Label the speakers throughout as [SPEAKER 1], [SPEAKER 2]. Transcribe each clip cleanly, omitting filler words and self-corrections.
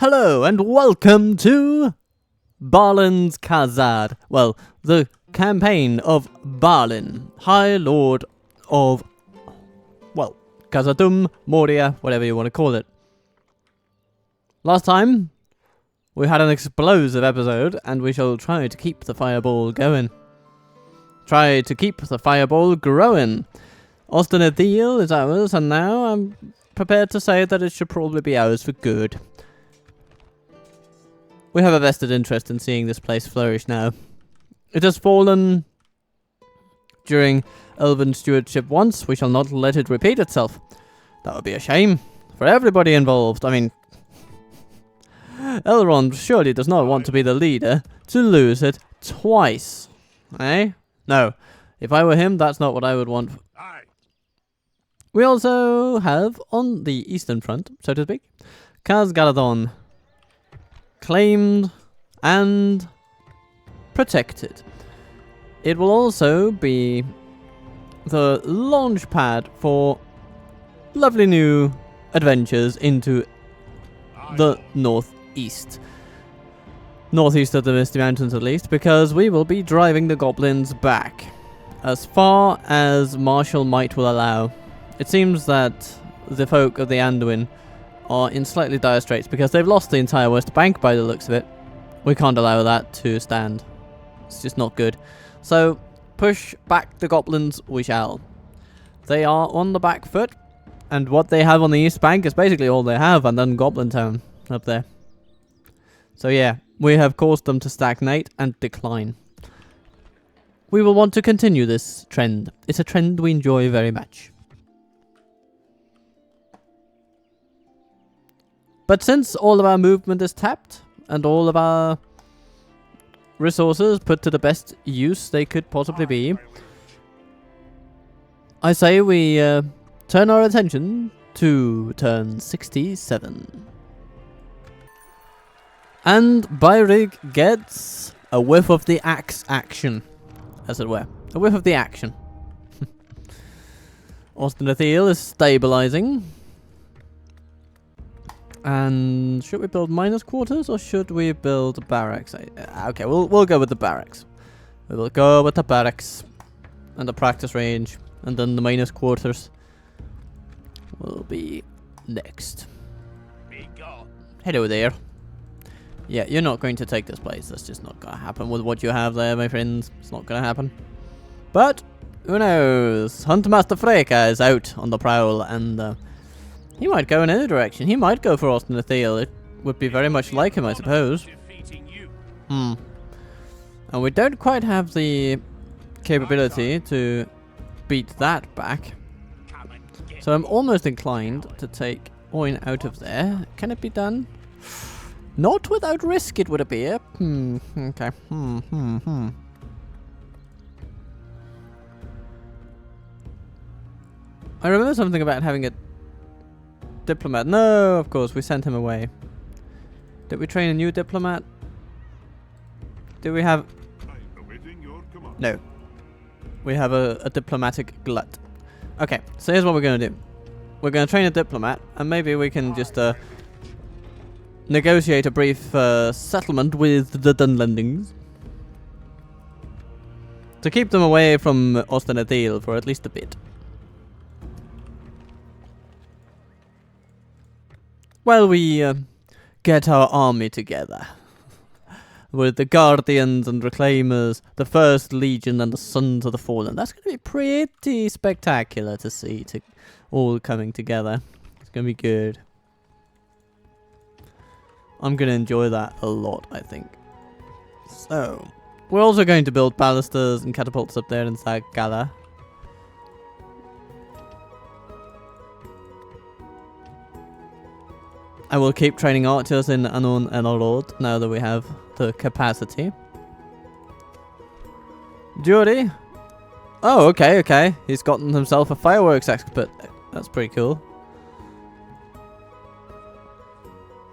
[SPEAKER 1] Hello and welcome to Barlin's Kazad. Well, the campaign of Barlin, High Lord of, well, Kazad-Dûm, Moria, whatever you want to call it. Last time, we had an explosive episode, and we shall try to keep the fireball going. Try to keep the fireball growing. Austin Deal is ours, and now I'm prepared to say that it should probably be ours for good. We have a vested interest in seeing this place flourish now. It has fallen during Elven stewardship once. We shall not let it repeat itself. That would be a shame for everybody involved. I mean, Elrond surely does not want to be the leader to lose it twice. Eh? No. If I were him, that's not what I would want. We also have, on the eastern front, so to speak, Kazad-Dûm. Claimed and protected. It will also be the launch pad for lovely new adventures into the northeast. Northeast of the Misty Mountains at least, because we will be driving the goblins back as far as martial might will allow. It seems that the folk of the Anduin are in slightly dire straits because they've lost the entire West Bank by the looks of it. We can't allow that to stand. It's just not good. So, push back the goblins we shall. They are on the back foot, and what they have on the East Bank is basically all they have, and then Goblin Town up there. So yeah, we have caused them to stagnate and decline. We will want to continue this trend. It's a trend we enjoy very much. But since all of our movement is tapped, and all of our resources put to the best use they could possibly be, I say we turn our attention to turn 67. And Byrig gets a whiff of the axe action, as it were. A whiff of the action. Austin Athiel is stabilizing. And should we build miners' quarters or should we build barracks? Okay, we'll go with the barracks. We will go with the barracks and the practice range, and then the miners' quarters will be next. Hello there. Yeah, you're not going to take this place. That's just not gonna happen with what you have there, my friends. It's not gonna happen. But who knows? Huntmaster Freka is out on the prowl, and he might go in any direction. He might go for Austin Athiel. It would be very much like him, I suppose. And we don't quite have the capability to beat that back. So I'm almost inclined to take Oin out of there. Can it be done? Not without risk, it would appear. Okay. I remember something about having a diplomat. No, of course, we sent him away. Did we train a new diplomat? Do we have... No. We have a diplomatic glut. Okay, so here's what we're going to do. We're going to train a diplomat, and maybe we can just negotiate a brief settlement with the Dunlandings to keep them away from Austin Athiel for at least a bit. While we get our army together with the Guardians and Reclaimers, the First Legion and the Sons of the Fallen. That's going to be pretty spectacular to see all coming together. It's going to be good. I'm going to enjoy that a lot, I think. So, we're also going to build balusters and catapults up there in Zagala. I will keep training archers in Anon and Elrond now that we have the capacity. Jury. Oh, okay. He's gotten himself a fireworks expert. That's pretty cool.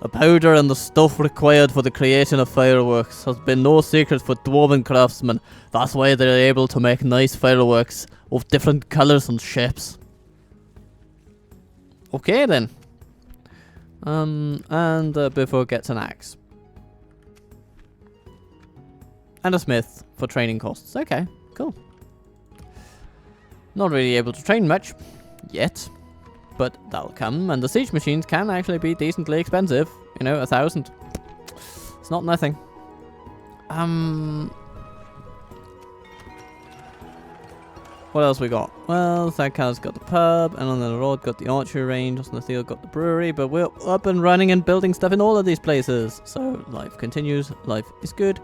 [SPEAKER 1] The powder and the stuff required for the creation of fireworks has been no secret for dwarven craftsmen. That's why they're able to make nice fireworks of different colours and shapes. Okay then. And Bifur gets an axe. And a smith for training costs. Okay, cool. Not really able to train much yet, but that'll come. And the siege machines can actually be decently expensive. You know, 1,000. It's not nothing. What else we got? Well, Thagkal's got the pub, and on the road got the archery range, on the Thiel got the brewery, but we're up and running and building stuff in all of these places. So life continues, life is good.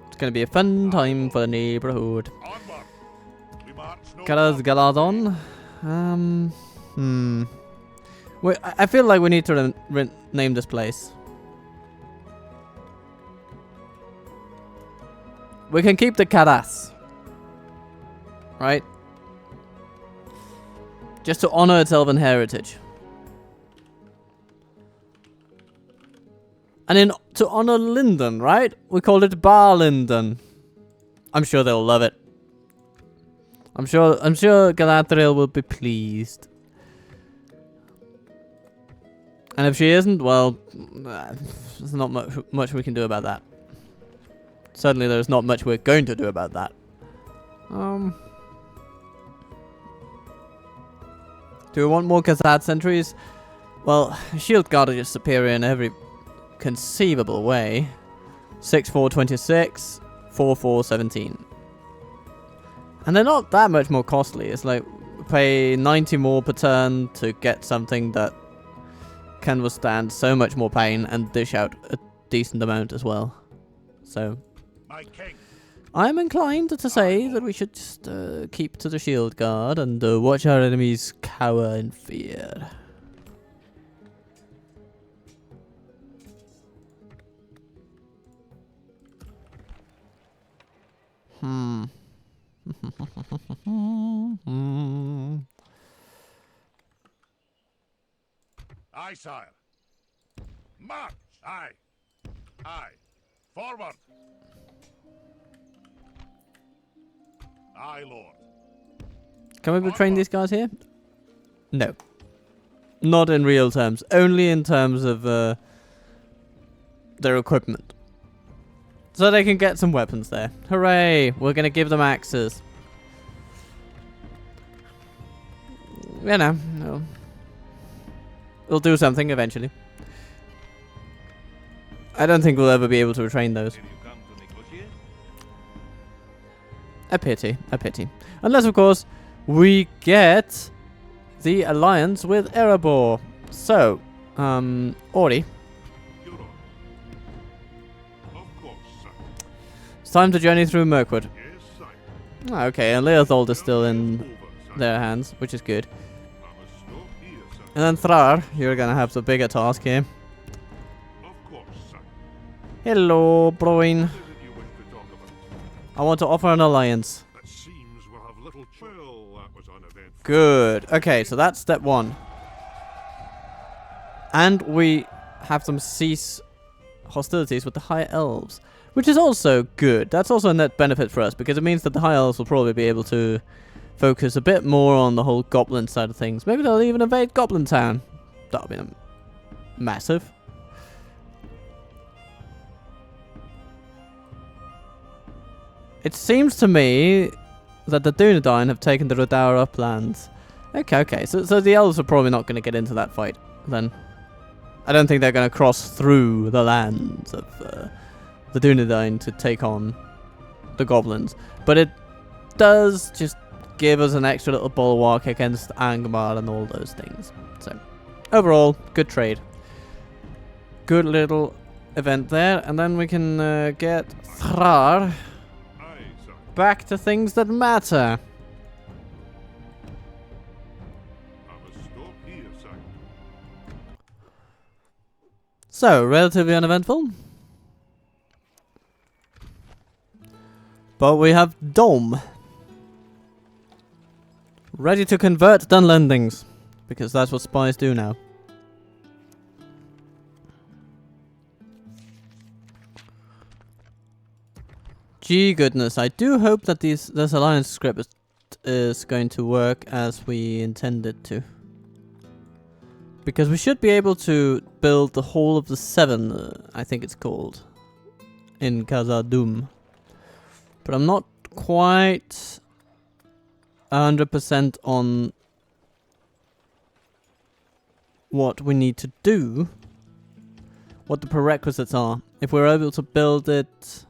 [SPEAKER 1] It's gonna be a fun time for the neighborhood. Kazad-Dûm. I feel like we need to name this place. We can keep the Karas. Right? Just to honor its elven heritage. And to honor Linden, right? We called it Bar Linden. I'm sure they'll love it. I'm sure Galadriel will be pleased. And if she isn't, well, there's not much we can do about that. Certainly there's not much we're going to do about that. Do we want more Kazad sentries? Well, shield guard is superior in every conceivable way. 6-4-26, 4-4-17. And they're not that much more costly. It's like we pay 90 more per turn to get something that can withstand so much more pain and dish out a decent amount as well. So I'm inclined to say that we should just keep to the shield guard and watch our enemies cower in fear.
[SPEAKER 2] Aye, sire. March! Aye. Aye. Forward! Aye, Lord.
[SPEAKER 1] Can we train these guys here? No. Not in real terms. Only in terms of their equipment. So they can get some weapons there. Hooray! We're going to give them axes. You know. No. We'll do something eventually. I don't think we'll ever be able to retrain those. A pity, a pity. Unless, of course, we get the alliance with Erebor. So, Ori. It's time to journey through Mirkwood. Okay, and Leothold is still in their hands, which is good. And then Thrar, you're gonna have the bigger task here. Hello, Broin. I want to offer an alliance. Good. Okay, so that's step one. And we have them cease hostilities with the High Elves, which is also good. That's also a net benefit for us, because it means that the High Elves will probably be able to focus a bit more on the whole goblin side of things. Maybe they'll even invade Goblin Town. That'll be massive. It seems to me that the Dunedain have taken the Rodaur uplands. Okay. So the elves are probably not going to get into that fight then. I don't think they're going to cross through the lands of the Dunedain to take on the goblins. But it does just give us an extra little bulwark against Angmar and all those things. So, overall, good trade. Good little event there. And then we can get Thrar back to things that matter. So, relatively uneventful. But we have Dom. Ready to convert Dunlandings. Because that's what spies do now. Gee goodness, I do hope that this alliance script is going to work as we intended to. Because we should be able to build the whole of the 7, I think it's called, in Kazad-Dûm. But I'm not quite 100% on what we need to do, what the prerequisites are. If we're able to build it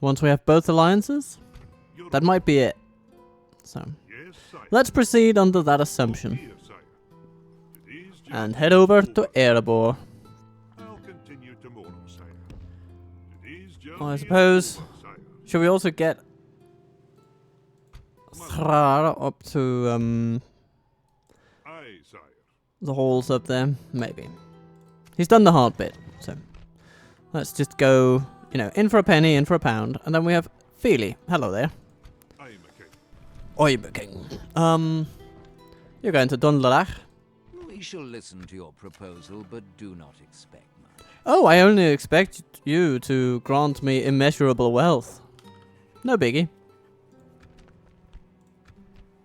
[SPEAKER 1] once we have both alliances, that might be it. So, let's proceed under that assumption. And head over to Erebor. I suppose, should we also get Thrar up to the halls up there? Maybe. He's done the hard bit, so let's just go, you know, in for a penny, in for a pound, and then we have Feely. Hello there. I'm a king. You're going to Dunland.
[SPEAKER 3] We shall listen to your proposal, but do not expect much.
[SPEAKER 1] Oh, I only expect you to grant me immeasurable wealth. No biggie.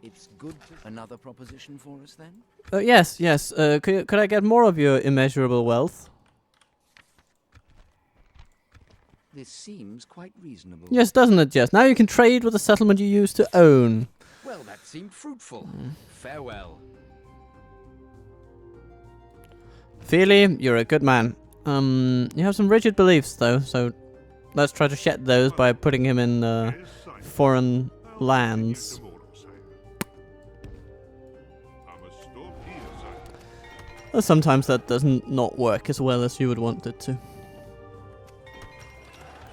[SPEAKER 3] It's good. Another proposition for us, then?
[SPEAKER 1] Yes. Could I get more of your immeasurable wealth?
[SPEAKER 3] This seems quite reasonable.
[SPEAKER 1] Yes, doesn't it, Jess? Now you can trade with the settlement you used to own.
[SPEAKER 3] Well, that seemed fruitful. Farewell.
[SPEAKER 1] Feely, you're a good man. You have some rigid beliefs, though, so let's try to shed those by putting him in foreign lands. Sometimes that doesn't not work as well as you would want it to.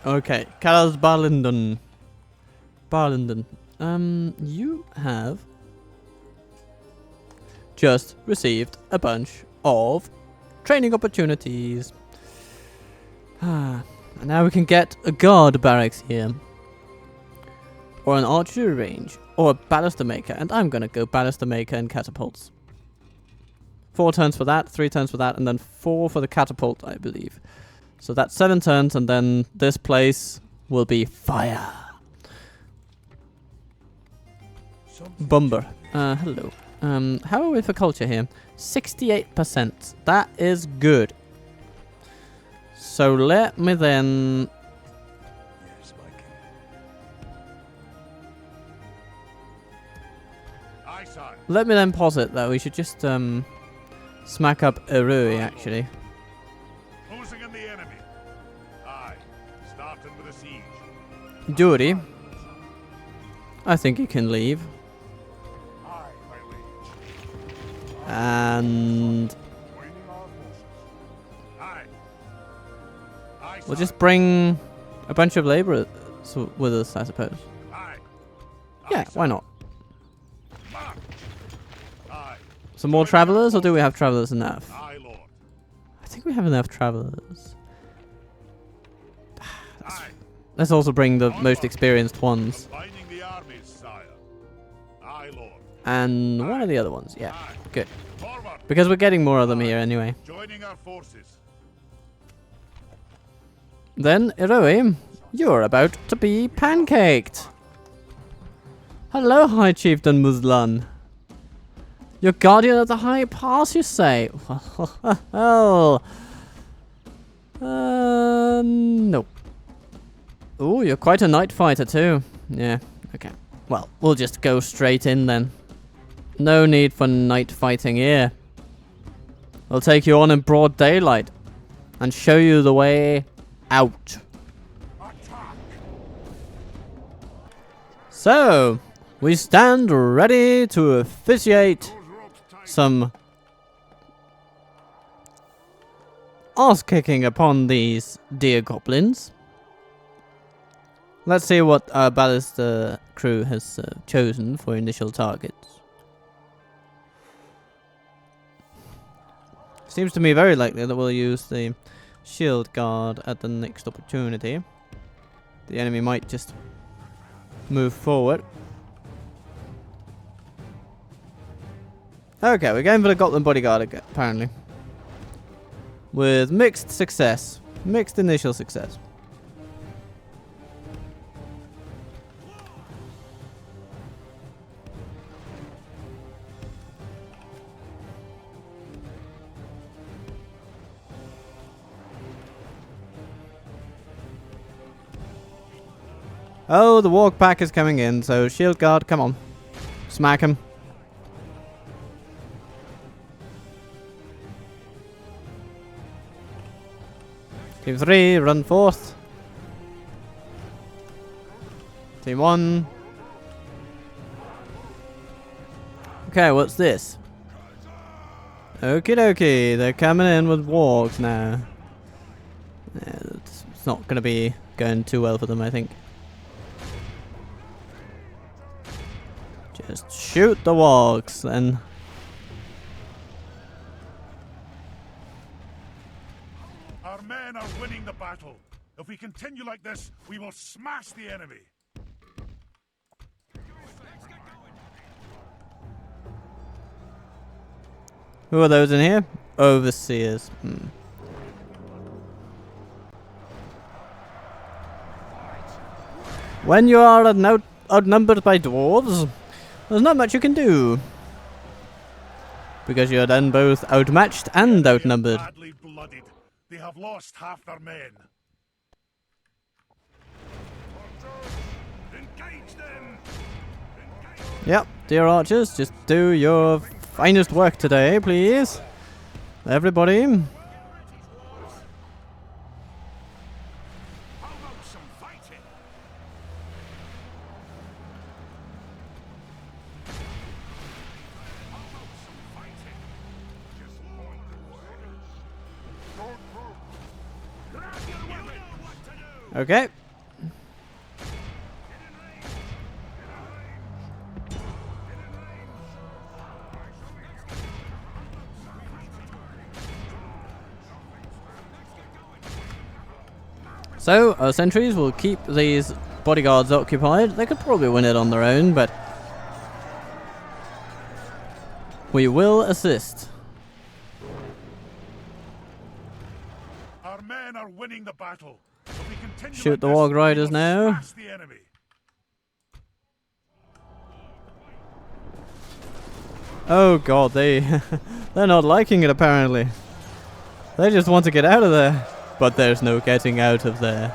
[SPEAKER 1] Okay, Barlinden. You have just received a bunch of training opportunities. And now we can get a guard barracks here. Or an archery range. Or a ballister maker. And I'm gonna go ballister maker and catapults. 4 turns for that, 3 turns for that, and then 4 for the catapult, I believe. So that's 7 turns, and then this place will be fire. Bumber. Hello. How are we for culture here? 68%. That is good. So let me then...
[SPEAKER 2] Yes, my king. Aye, sire.
[SPEAKER 1] Let me then posit that we should just smack up Erui, actually.
[SPEAKER 2] Closing in the enemy. Aye. Starting with a siege.
[SPEAKER 1] Duty. I think you can leave.
[SPEAKER 2] Aye, my liege.
[SPEAKER 1] And
[SPEAKER 2] Joining our forces. Aye. Aye,
[SPEAKER 1] we'll
[SPEAKER 2] sire.
[SPEAKER 1] just bring a bunch of laborers with us, I suppose.
[SPEAKER 2] Aye.
[SPEAKER 1] Yeah,
[SPEAKER 2] Aye,
[SPEAKER 1] why
[SPEAKER 2] sire.
[SPEAKER 1] not?
[SPEAKER 2] March. Aye.
[SPEAKER 1] Some more travelers, or do we have travelers enough?
[SPEAKER 2] Aye, lord.
[SPEAKER 1] I think we have enough travelers.
[SPEAKER 2] Aye.
[SPEAKER 1] Let's also bring the most experienced ones.
[SPEAKER 2] Combining the armies, sire. Aye, lord.
[SPEAKER 1] And one of the other ones, yeah.
[SPEAKER 2] Aye.
[SPEAKER 1] Good.
[SPEAKER 2] Forward.
[SPEAKER 1] Because we're getting more of them here anyway.
[SPEAKER 2] Joining our forces.
[SPEAKER 1] Then, Erui, you're about to be pancaked. Hello, High Chieftain Muzlan. You're guardian of the High Pass, you say? Well, no. Ooh, you're quite a night fighter too. Yeah, okay. Well, we'll just go straight in then. No need for night fighting here. I'll take you on in broad daylight and show you the way out. So, we stand ready to officiate some ass-kicking upon these dear goblins. Let's see what our ballista crew has chosen for initial targets. Seems to me very likely that we'll use the shield guard at the next opportunity. The enemy might just move forward. Okay, we're going for the Goblin bodyguard again, apparently. With mixed success. Mixed initial success. Oh, the walk pack is coming in, so shield guard, come on. Smack him. Team 3, run forth. Team 1. Okay, what's this? Okie dokie, they're coming in with wargs now. Yeah, it's not going to be going too well for them, I think. Just shoot the wargs, then.
[SPEAKER 2] Our men are winning the battle. If we continue like this, we will smash the enemy.
[SPEAKER 1] Who are those in here? Overseers. When you are outnumbered by dwarves, there's not much you can do. Because you're then both outmatched and outnumbered.
[SPEAKER 2] Badly blooded. They have lost half their men. Engage them!
[SPEAKER 1] Yep, dear archers, just do your finest work today, please. Everybody.
[SPEAKER 2] How about some fighting? Just point the way. Don't move. Grab your weapon. You know what to do.
[SPEAKER 1] Okay. So, our sentries will keep these bodyguards occupied. They could probably win it on their own, but we will assist.
[SPEAKER 2] Our men are winning the battle. If we continue
[SPEAKER 1] Shoot
[SPEAKER 2] like
[SPEAKER 1] the
[SPEAKER 2] this,
[SPEAKER 1] warg
[SPEAKER 2] we
[SPEAKER 1] riders
[SPEAKER 2] will
[SPEAKER 1] now.
[SPEAKER 2] smash the enemy.
[SPEAKER 1] Oh god, they're not liking it apparently. They just want to get out of there. But there's no getting out of there.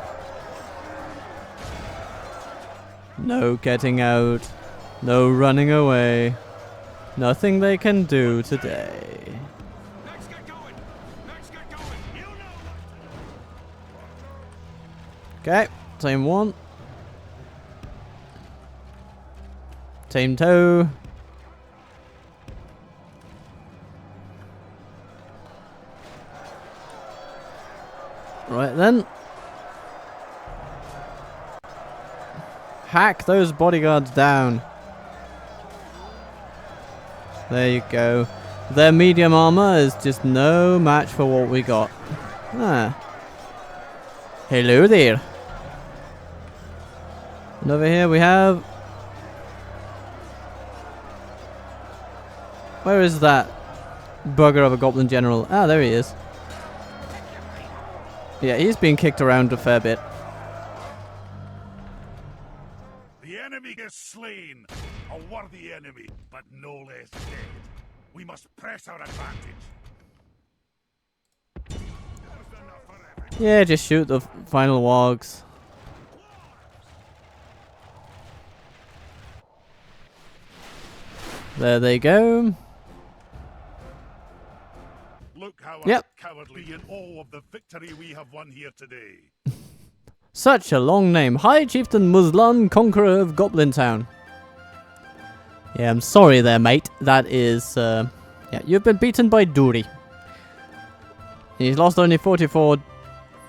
[SPEAKER 1] No getting out. No running away. Nothing they can do today.
[SPEAKER 2] Let's get going. Let's get going. You know what to do.
[SPEAKER 1] Okay, team 1. Team 2. Right then. Hack those bodyguards down. There you go. Their medium armor is just no match for what we got. Ah. Hello there. And over here we have... Where is that bugger of a goblin general? Ah, there he is. Yeah, he's been kicked around a fair bit.
[SPEAKER 2] The enemy is slain. A worthy enemy, but no less dead. We must press our advantage.
[SPEAKER 1] Yeah, just shoot the final wargs. There they go.
[SPEAKER 2] Look how
[SPEAKER 1] Yep.
[SPEAKER 2] cowardly in awe of the victory we have won here today.
[SPEAKER 1] Such a long name. High Chieftain Muslan, Conqueror of Goblin Town. Yeah, I'm sorry there, mate. That is, yeah, you've been beaten by Duri. He's lost only 44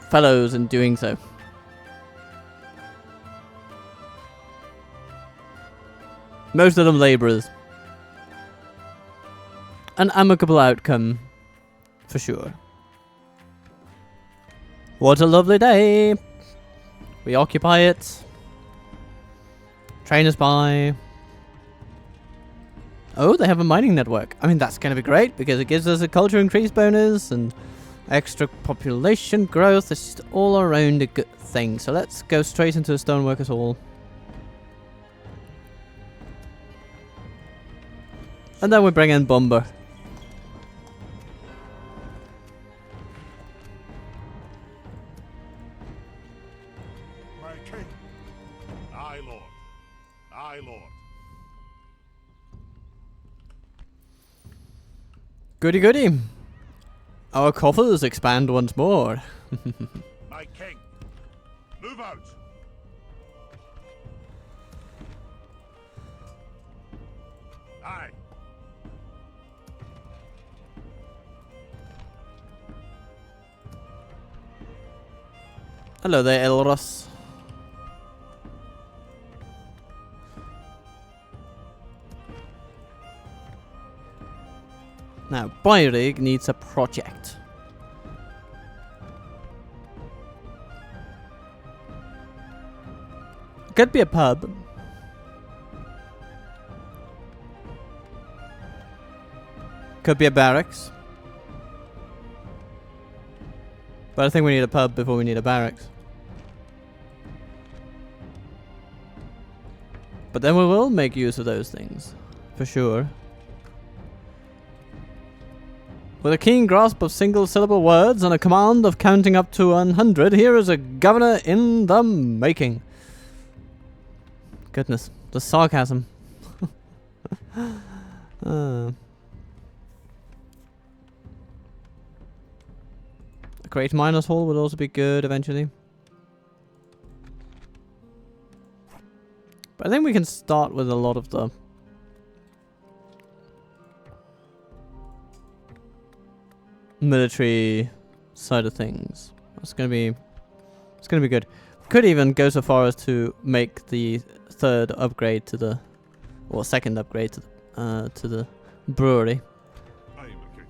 [SPEAKER 1] fellows in doing so. Most of them labourers. An amicable outcome, for sure. What a lovely day! We occupy it. Train us by. Oh, they have a mining network. I mean, that's going to be great because it gives us a culture increase bonus and extra population growth. It's just all around a good thing. So let's go straight into the stoneworkers hall. And then we bring in Bomber. Goody goody. Our coffers expand once more.
[SPEAKER 2] My king, move out. Aye.
[SPEAKER 1] Hello there, Elros. Now, Beirig needs a project. Could be a pub. Could be a barracks. But I think we need a pub before we need a barracks. But then we will make use of those things. For sure. With a keen grasp of single-syllable words and a command of counting up to 100, here is a governor in the making. Goodness, the sarcasm. A great miners' hall would also be good eventually. But I think we can start with a lot of the military side of things. It's gonna be good. Could even go so far as to make the third upgrade to the, or second upgrade to the brewery.
[SPEAKER 2] I am a king.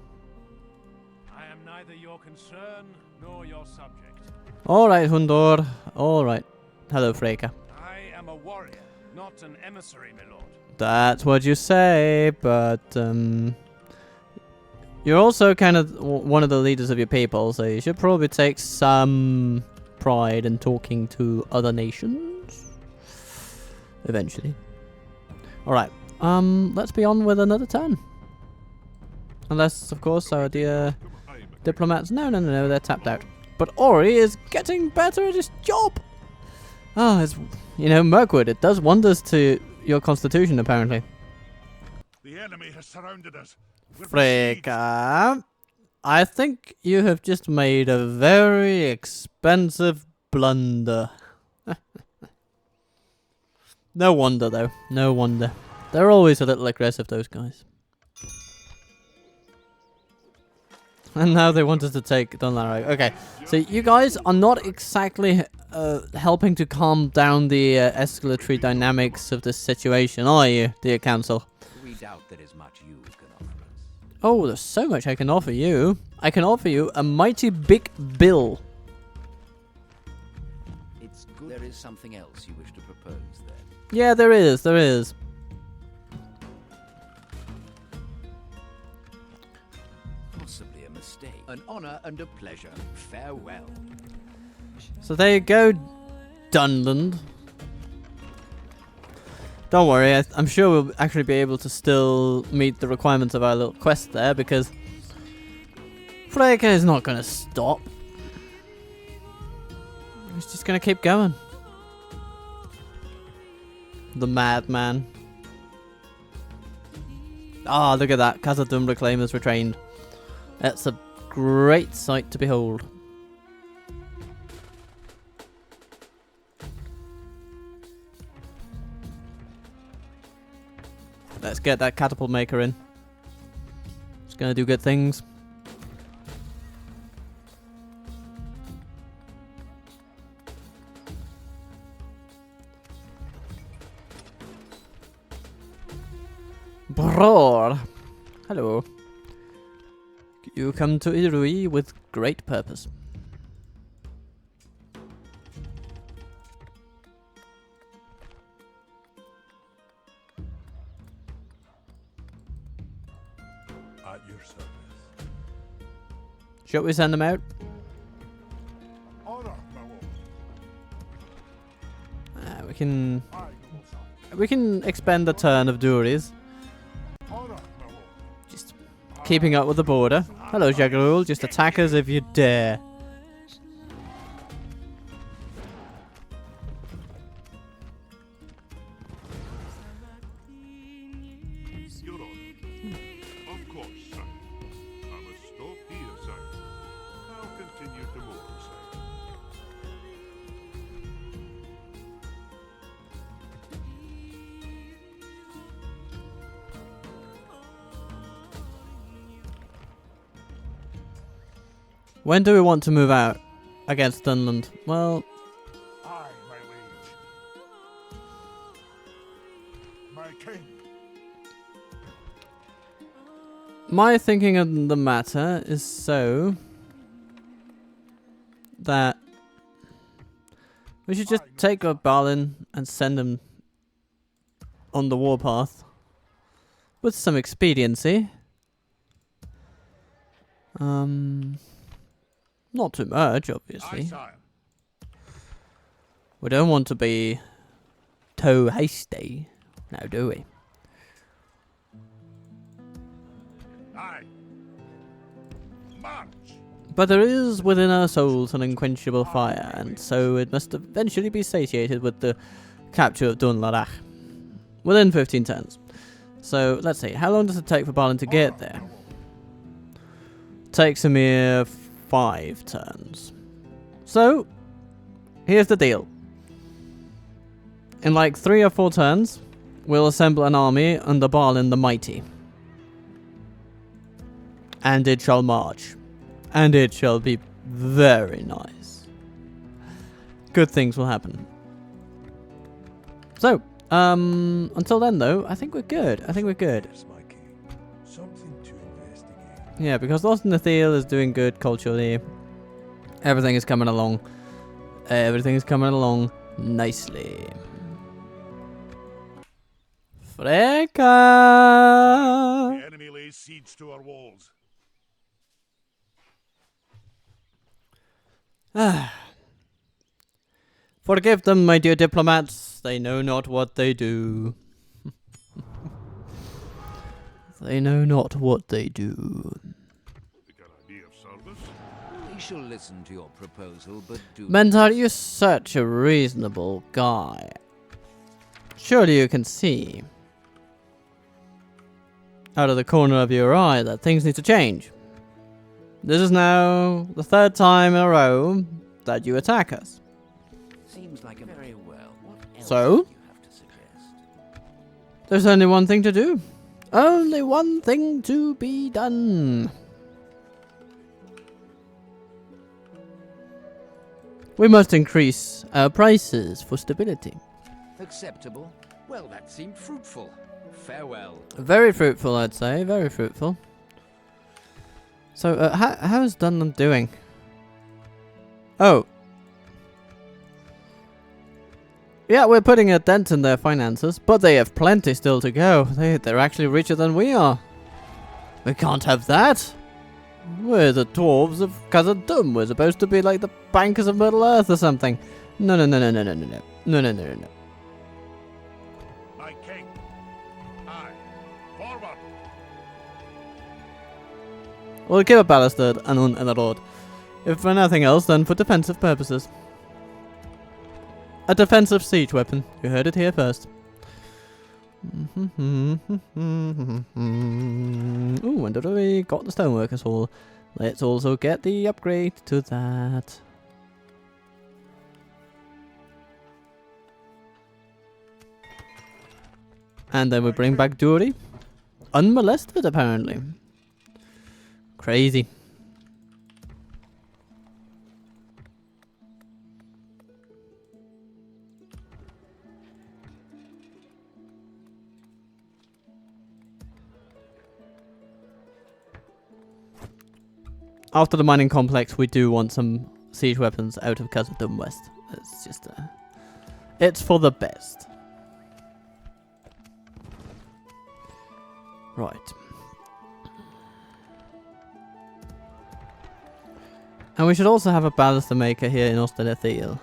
[SPEAKER 4] I am neither your concern nor your subject.
[SPEAKER 1] All right, Hundor. All right. Hello, Freka.
[SPEAKER 4] I am a warrior, not an emissary, my lord.
[SPEAKER 1] That's what you say, but you're also kind of one of the leaders of your people, so you should probably take some pride in talking to other nations. Eventually. Alright, let's be on with another turn. Unless, of course, our dear diplomats... No, they're tapped out. But Ori is getting better at his job! Ah, it's... You know, Mirkwood, it does wonders to your constitution, apparently.
[SPEAKER 2] The enemy has surrounded us. We're besieged.
[SPEAKER 1] Freka, I think you have just made a very expensive blunder. No wonder, though. No wonder. They're always a little aggressive, those guys. And now they want us to take Dunland. Okay, so you guys are not exactly helping to calm down the escalatory dynamics of this situation, are you, dear council?
[SPEAKER 3] We doubt there is much you can offer us.
[SPEAKER 1] Oh, there's so much I can offer you. I can offer you a mighty big bill.
[SPEAKER 3] It's good. There is something else you wish to propose, then.
[SPEAKER 1] Yeah, there is. There is.
[SPEAKER 3] Possibly a mistake. An honor and a pleasure. Farewell.
[SPEAKER 1] So there you go, Dunland. Don't worry, I'm sure we'll actually be able to still meet the requirements of our little quest there, because Freka is not going to stop. He's just going to keep going. The madman. Ah, look at that. Kazad-Dûm reclaimers retrained. That's a great sight to behold. Let's get that catapult maker in. It's gonna do good things. Bror. Hello. You come to Irui with great purpose.
[SPEAKER 2] At your service.
[SPEAKER 1] Shall we send them out?
[SPEAKER 2] Honor, my lord.
[SPEAKER 1] We can expend a turn of Duries.
[SPEAKER 2] Honor, my lord.
[SPEAKER 1] Just keeping up with the border. Hello, Jagarul. Just attack us if you dare.
[SPEAKER 2] Your honor. Of course, sir.
[SPEAKER 1] When do we want to move out against Dunland? Well,
[SPEAKER 2] Aye, my liege. My king.
[SPEAKER 1] my thinking of the matter is so that we should just take a Balin and send him on the warpath with some expediency. Not too much,
[SPEAKER 2] Aye,
[SPEAKER 1] obviously.
[SPEAKER 2] sire.
[SPEAKER 1] We don't want to be too hasty, now do we?
[SPEAKER 2] Aye. March.
[SPEAKER 1] But there is within our souls an unquenchable fire, and so it must eventually be satiated with the capture of Dunland within 15 turns. So let's see, how long does it take for Balin to get there? Takes a mere 5 turns. So, here's the deal. In like 3 or 4 turns, we'll assemble an army under Balin the Mighty. And it shall march. And it shall be very nice. Good things will happen. So, until then though, I think we're good. I think we're good.
[SPEAKER 5] Yes, my king. Something to investigate.
[SPEAKER 1] Yeah, because Lost in the Thiel is doing good culturally. Everything is coming along. Everything is coming along nicely. Freka!
[SPEAKER 2] The enemy lays siege to our walls.
[SPEAKER 1] Forgive them, my dear diplomats. They know not what they do. They know not what they do.
[SPEAKER 2] We got idea of service.
[SPEAKER 3] We shall listen to your proposal, but do
[SPEAKER 1] Mentor, you're such a reasonable guy. Surely you can see out of the corner of your eye that things need to change. This is now the 3rd time in a row that you attack us.
[SPEAKER 3] Seems like a very well. What else
[SPEAKER 1] So?
[SPEAKER 3] do you have to suggest?
[SPEAKER 1] There's only one thing to do. Only one thing to be done. We must increase our prices for stability.
[SPEAKER 3] Acceptable. Well, that seemed fruitful. Farewell.
[SPEAKER 1] Very fruitful, I'd say. Very fruitful. So, how's Dunland doing? Oh. Yeah, we're putting a dent in their finances, but they have plenty still to go. They're actually richer than we are. We can't have that. We're the dwarves of Kazad-Dûm. We're supposed to be like the bankers of Middle Earth or something. No, no, no, no, no, no, no, no. No, no, no, no, no.
[SPEAKER 2] My king. Aye. Forward.
[SPEAKER 1] We'll give a ballastard and a rod. If for nothing else, then for defensive purposes. A defensive siege weapon. You heard it here first. Ooh, and we got the Stoneworkers Hall. Let's also get the upgrade to that. And then we bring back Dury. Unmolested, apparently. Crazy. After the mining complex, we do want some siege weapons out of Kazad-Dûm West. It's just it's for the best. Right. And we should also have a baluster maker here in Osterlethiel.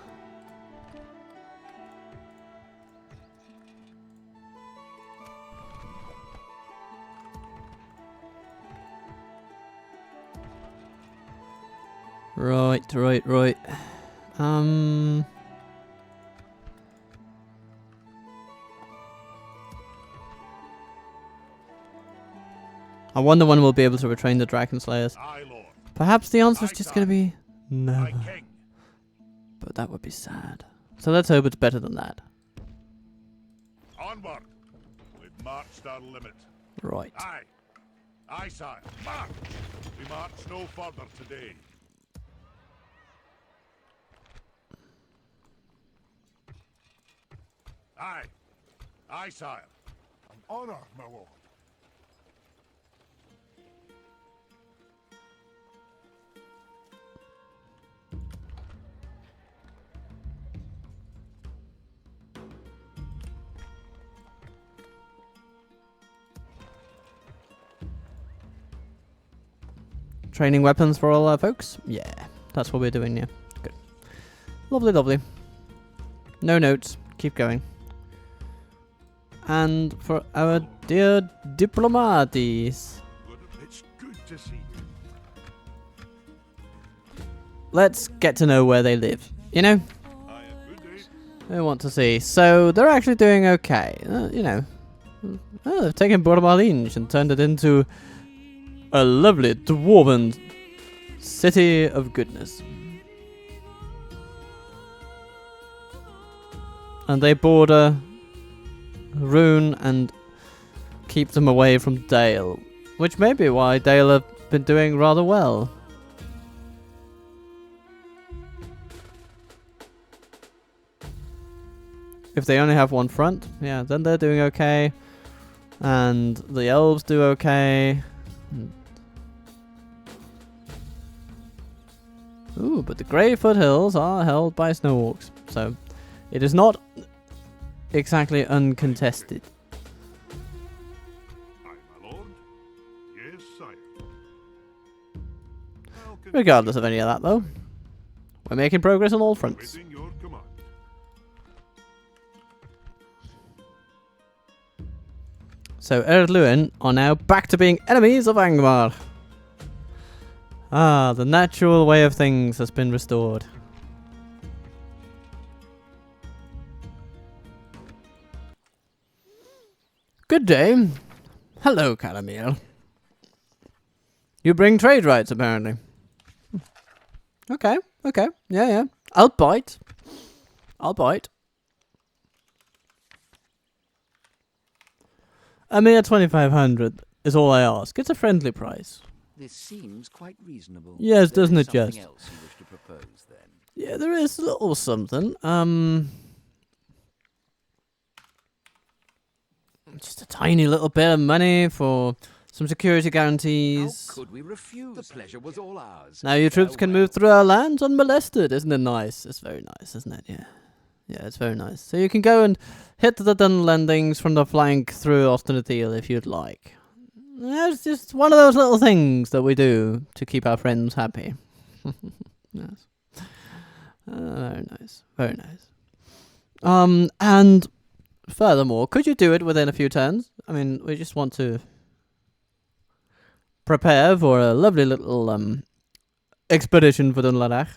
[SPEAKER 1] Right. I wonder when we'll be able to retrain the Dragon Slayers.
[SPEAKER 2] Aye, Lord.
[SPEAKER 1] Perhaps the answer is
[SPEAKER 2] Aye,
[SPEAKER 1] just
[SPEAKER 2] sire.
[SPEAKER 1] going to be
[SPEAKER 2] My
[SPEAKER 1] no.
[SPEAKER 2] king.
[SPEAKER 1] But that would be sad. So let's hope it's better than that.
[SPEAKER 2] Onward. We've marched our limit.
[SPEAKER 1] Right.
[SPEAKER 2] Aye. Aye, sire. March. We march no further today. Aye. Aye, sire.
[SPEAKER 5] An honor, my lord.
[SPEAKER 1] Training weapons for all our folks? Yeah, that's what we're doing, yeah. Good. Lovely, lovely. No notes. Keep going. And for our dear diplomatis.
[SPEAKER 2] It's good to see you.
[SPEAKER 1] Let's get to know where they live. You know?
[SPEAKER 2] Aye, good day.
[SPEAKER 1] I want to see. So, they're actually doing okay. You know. Oh, they've taken Borbalinj and turned it into a lovely dwarven city of goodness. And they border Rune and keep them away from Dale, which may be why Dale have been doing rather well. If they only have one front, yeah, then they're doing okay. And the elves do okay. Ooh, but the Grey Foothills are held by Snowhawks, so it is not exactly uncontested.
[SPEAKER 2] Aye, my lord. Yes, sire.
[SPEAKER 1] Regardless of any of that, though, we're making progress on all fronts.
[SPEAKER 2] Awaiting your command.
[SPEAKER 1] So Erdluin are now back to being enemies of Angmar. Ah, the natural way of things has been restored. Good day. Hello, Calamir. You bring trade rights, apparently. Okay, okay. Yeah, yeah. I'll bite. I'll bite. A mere 2,500 is all I ask. It's a friendly price.
[SPEAKER 3] This seems quite reasonable.
[SPEAKER 1] Yes,
[SPEAKER 3] There
[SPEAKER 1] doesn't
[SPEAKER 3] is
[SPEAKER 1] it
[SPEAKER 3] something
[SPEAKER 1] just?
[SPEAKER 3] else you wish to propose, then?
[SPEAKER 1] Yeah, there is a little something. Just a tiny little bit of money for some security
[SPEAKER 3] How
[SPEAKER 1] guarantees.
[SPEAKER 3] could we refuse? The pleasure was all ours.
[SPEAKER 1] Now your troops can move through our lands unmolested. Isn't it nice? It's very nice, isn't it? Yeah. Yeah, it's very nice. So you can go and hit the Dunlandings from the flank through Austenathiel if you'd like. It's just one of those little things that we do to keep our friends happy. Yes. Very nice. Very nice. And furthermore, could you do it within a few turns? I mean, we just want to prepare for a lovely little expedition for Dunland.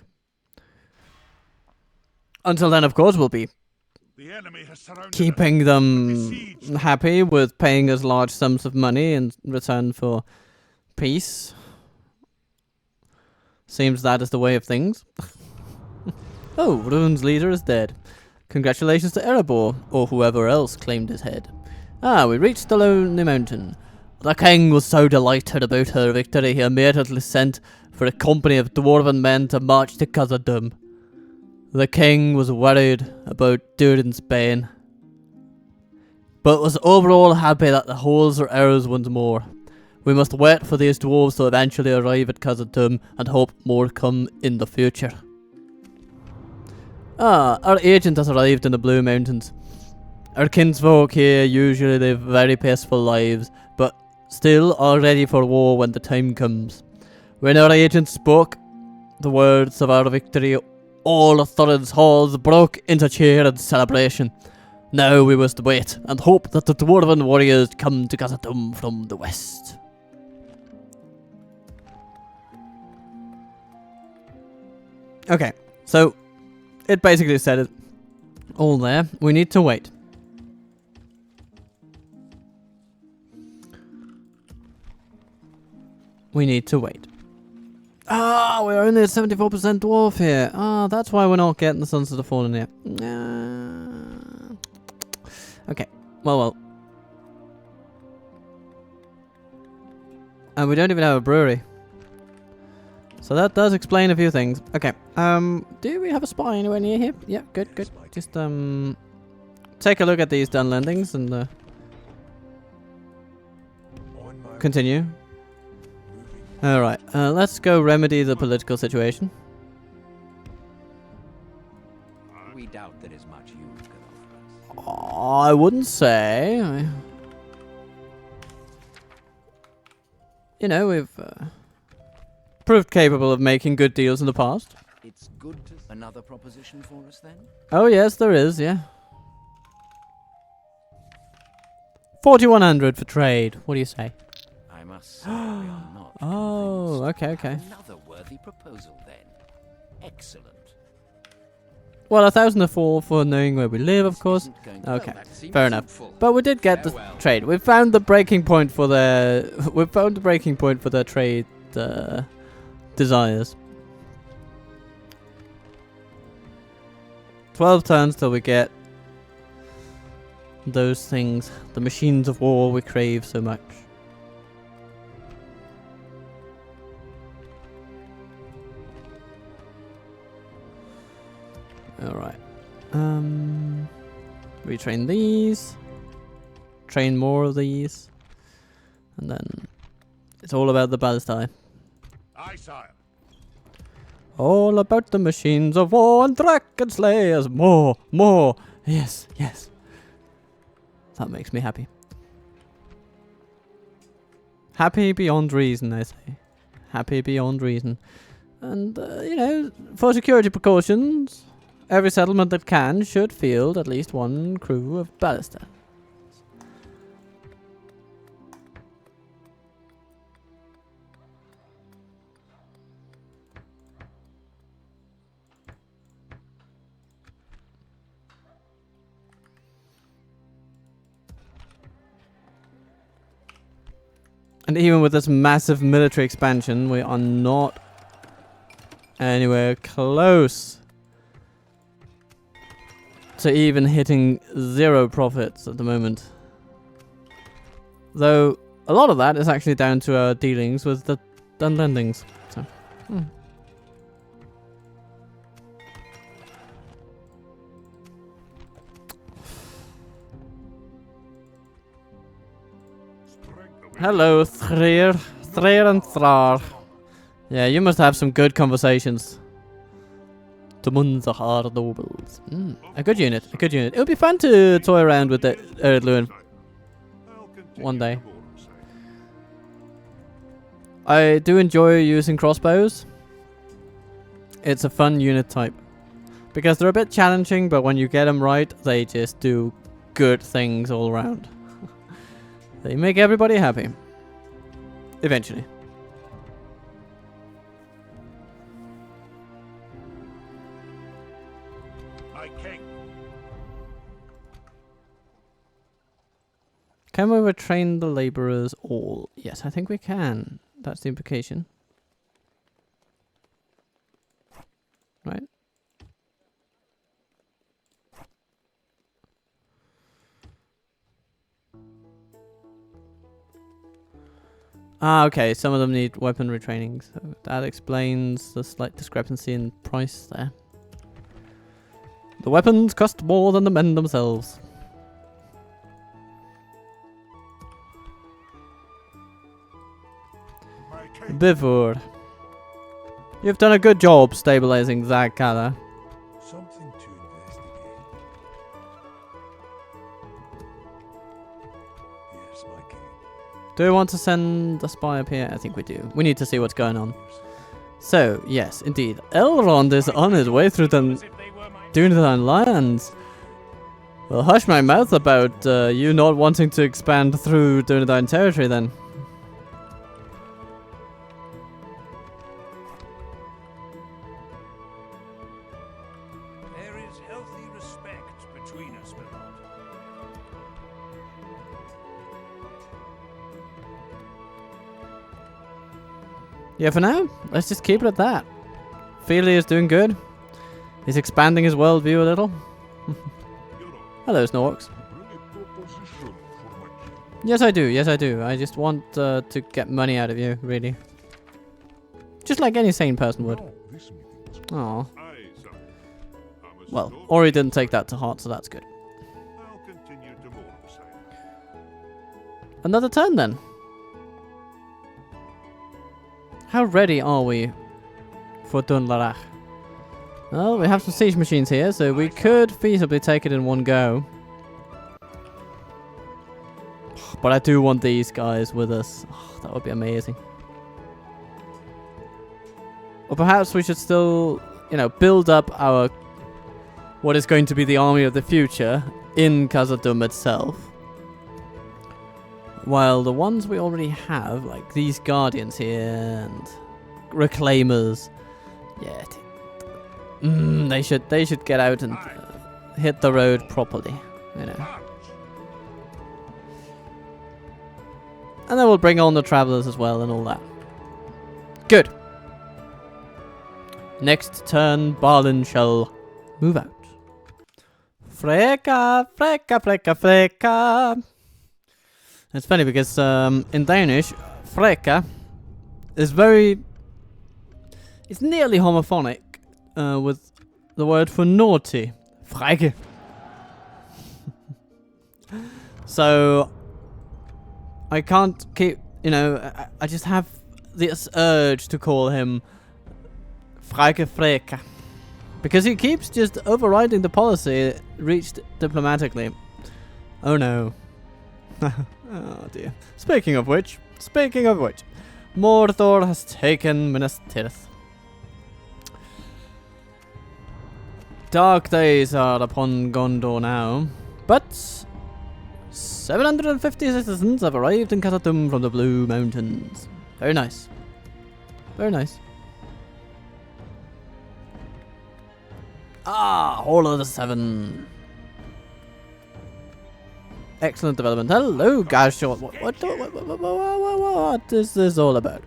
[SPEAKER 1] Until then, of course, we'll be
[SPEAKER 2] The enemy has surrounded
[SPEAKER 1] keeping
[SPEAKER 2] us.
[SPEAKER 1] them
[SPEAKER 2] Besieged.
[SPEAKER 1] happy with paying us large sums of money in return for peace. Seems that is the way of things. Oh, Rune's leader is dead. Congratulations to Erebor, or whoever else claimed his head. Ah, we reached the Lonely Mountain. The king was so delighted about her victory, he immediately sent for a company of dwarven men to march to Kazad-Dûm. The king was worried about Durin's bane, but was overall happy that the holes are ours once more. We must wait for these dwarves to eventually arrive at Kazad-Dûm and hope more come in the future. Ah, our agent has arrived in the Blue Mountains. Our kinsfolk here usually live very peaceful lives, but still are ready for war when the time comes. When our agent spoke the words of our victory, all of Thorin's halls broke into cheer and celebration. Now we must wait and hope that the dwarven warriors come to Kazad-Dûm from the west. Okay, so it basically said it all there. We need to wait. We need to wait. Ah, we're only at 74% dwarf here. Ah, that's why we're not getting the Sons of the Fallen yet. Okay, well. And we don't even have a brewery. So that does explain a few things. Okay, do we have a spy anywhere near here? Yeah, good. Just, take a look at these Dunlandings and
[SPEAKER 5] On my
[SPEAKER 1] continue.
[SPEAKER 5] moving.
[SPEAKER 1] Alright, let's go remedy the political situation.
[SPEAKER 3] We doubt there is much you can offer us.
[SPEAKER 1] I wouldn't say. You know, we've proved capable of making good deals in the past.
[SPEAKER 3] It's good to... Another proposition for us, then?
[SPEAKER 1] Oh yes, there is, yeah. 4,100 for trade. What do you say?
[SPEAKER 3] I must say we are not
[SPEAKER 1] Oh,
[SPEAKER 3] convinced.
[SPEAKER 1] okay, okay.
[SPEAKER 3] Another worthy proposal, then. Excellent.
[SPEAKER 1] Well, 1,004 for knowing where we live, of course.
[SPEAKER 3] Isn't going to-
[SPEAKER 1] Okay,
[SPEAKER 3] Well, that seems
[SPEAKER 1] fair enough.
[SPEAKER 3] fruitful.
[SPEAKER 1] But we did get the
[SPEAKER 3] Farewell.
[SPEAKER 1] trade. We found the breaking point for their. We found the breaking point for their trade desires. 12 turns till we get those things, the machines of war we crave so much. Alright. Retrain these. Train more of these. And then it's all about the ballista.
[SPEAKER 2] Aye, sire.
[SPEAKER 1] All about the machines of war and dragon slayers. More, more. Yes, yes. That makes me happy. Happy beyond reason, I say. Happy beyond reason. And, you know, for security precautions, every settlement that can should field at least one crew of ballista. And even with this massive military expansion, we are not anywhere close to even hitting 0 profits at the moment. Though a lot of that is actually down to our dealings with the Dunlandings. So, Hello, Threer and Thrar. Yeah, you must have some good conversations. The Munzer are nobles. A good unit, a good unit. It would be fun to toy around with the Erdluin one day. I do enjoy using crossbows. It's a fun unit type. Because they're a bit challenging, but when you get them right, they just do good things all around. They make everybody happy. Eventually.
[SPEAKER 2] My king.
[SPEAKER 1] Can we retrain the laborers all? Yes, I think we can. That's the implication. Right? Ah, okay. Some of them need weapon retraining, so that explains the slight discrepancy in price there. The weapons cost more than the men themselves.
[SPEAKER 5] My king.
[SPEAKER 1] Bivur. You've done a good job stabilizing Zagkala.
[SPEAKER 5] Something to investigate. Yes, my king.
[SPEAKER 1] Do we want to send a spy up here? I think we do. We need to see what's going on. So, yes, indeed. Elrond is on his way through the Dunland lands. Well, hush my mouth about you not wanting to expand through Dunland territory then.
[SPEAKER 4] There is healthy respect between us, Milord.
[SPEAKER 1] Yeah, for now, let's just keep it at that. Feely is doing good. He's expanding his worldview a little. Hello, Snorks.
[SPEAKER 5] Bring a proposition for my king.
[SPEAKER 1] Yes, I do. Yes, I do. I just want to get money out of you, really. Just like any sane person would.
[SPEAKER 5] Now, this meeting is
[SPEAKER 1] Aw.
[SPEAKER 2] Aye, sir.
[SPEAKER 1] Well, Ori didn't take that to heart, so that's good.
[SPEAKER 2] I'll
[SPEAKER 1] another turn then. How ready are we for Dunland? Well, we have some siege machines here, so we could feasibly take it in one go. But I do want these guys with us. Oh, that would be amazing. Or perhaps we should still, you know, build up our what is going to be the army of the future in Kazad-Dûm itself. While the ones we already have, like these guardians here and reclaimers, yeah, they should get out and hit the road properly, you know. And then we'll bring on the travelers as well and all that. Good. Next turn, Balin shall move out. Freka, freka, freka, freka. It's funny because in Danish, freka is it's nearly homophonic with the word for naughty. Freke. So I can't keep, you know, I just have this urge to call him Freke Freka. Because he keeps just overriding the policy reached diplomatically. Oh no. Oh dear. Speaking of which, Mordor has taken Minas Tirith. Dark days are upon Gondor now, but 750 citizens have arrived in Kazad-Dûm from the Blue Mountains. Very nice. Very nice. Ah, Hall of the Seven. Excellent development. Hello, guys. What is this all about?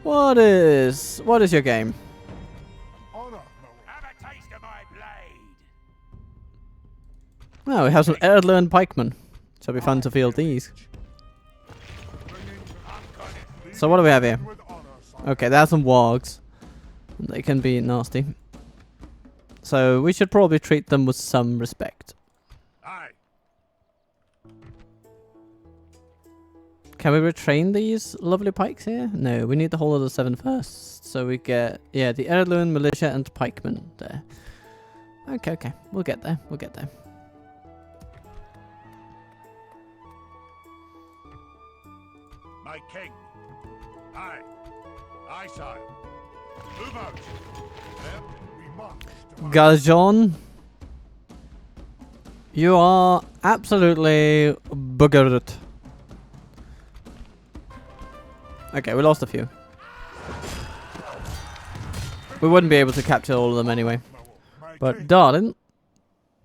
[SPEAKER 1] What is your game? Oh, we have some Erdler pikemen. So it'll be fun to field these. So what do we have here? Okay, there are some wargs. They can be nasty. So we should probably treat them with some respect. Can we retrain these lovely pikes here? No, we need the whole of the 7 first. So we get, yeah, the Erdler militia and pikemen there. Okay, we'll get there.
[SPEAKER 2] My king. Aye, sire. Move out. Then we march to
[SPEAKER 1] Gajon, you are absolutely buggered. Okay, we lost a few. We wouldn't be able to capture all of them anyway. But darling,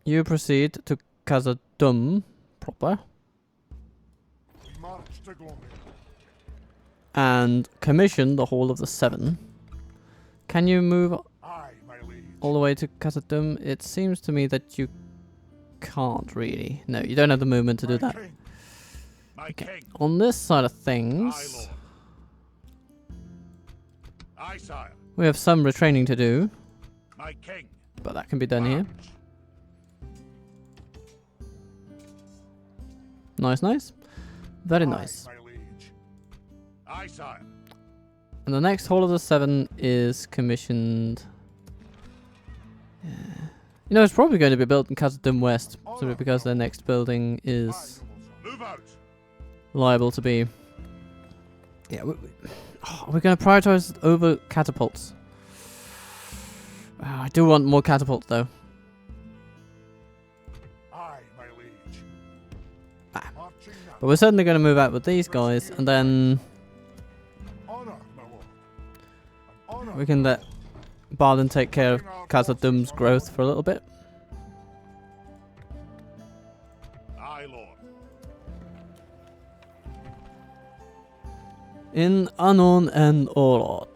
[SPEAKER 1] you proceed to Kazad-Dûm proper. And commission the Hall of the Seven. Can you move all the way to Kazad-Dûm? It seems to me that you can't really. No, you don't have the movement to do that. Okay. On this side of things, we have some retraining to do. But that can be done here. Nice. Very nice. And the next Hall of the Seven is commissioned. Yeah. You know, it's probably going to be built in Kazad-Dûm West, simply because their next building is liable to be. Yeah, we're going to prioritize over catapults. I do want more catapults, though. But we're certainly going to move out with these guys, and then we can let Balin take care of Kazad-Dûm's growth for a little bit. In Anon and Orod,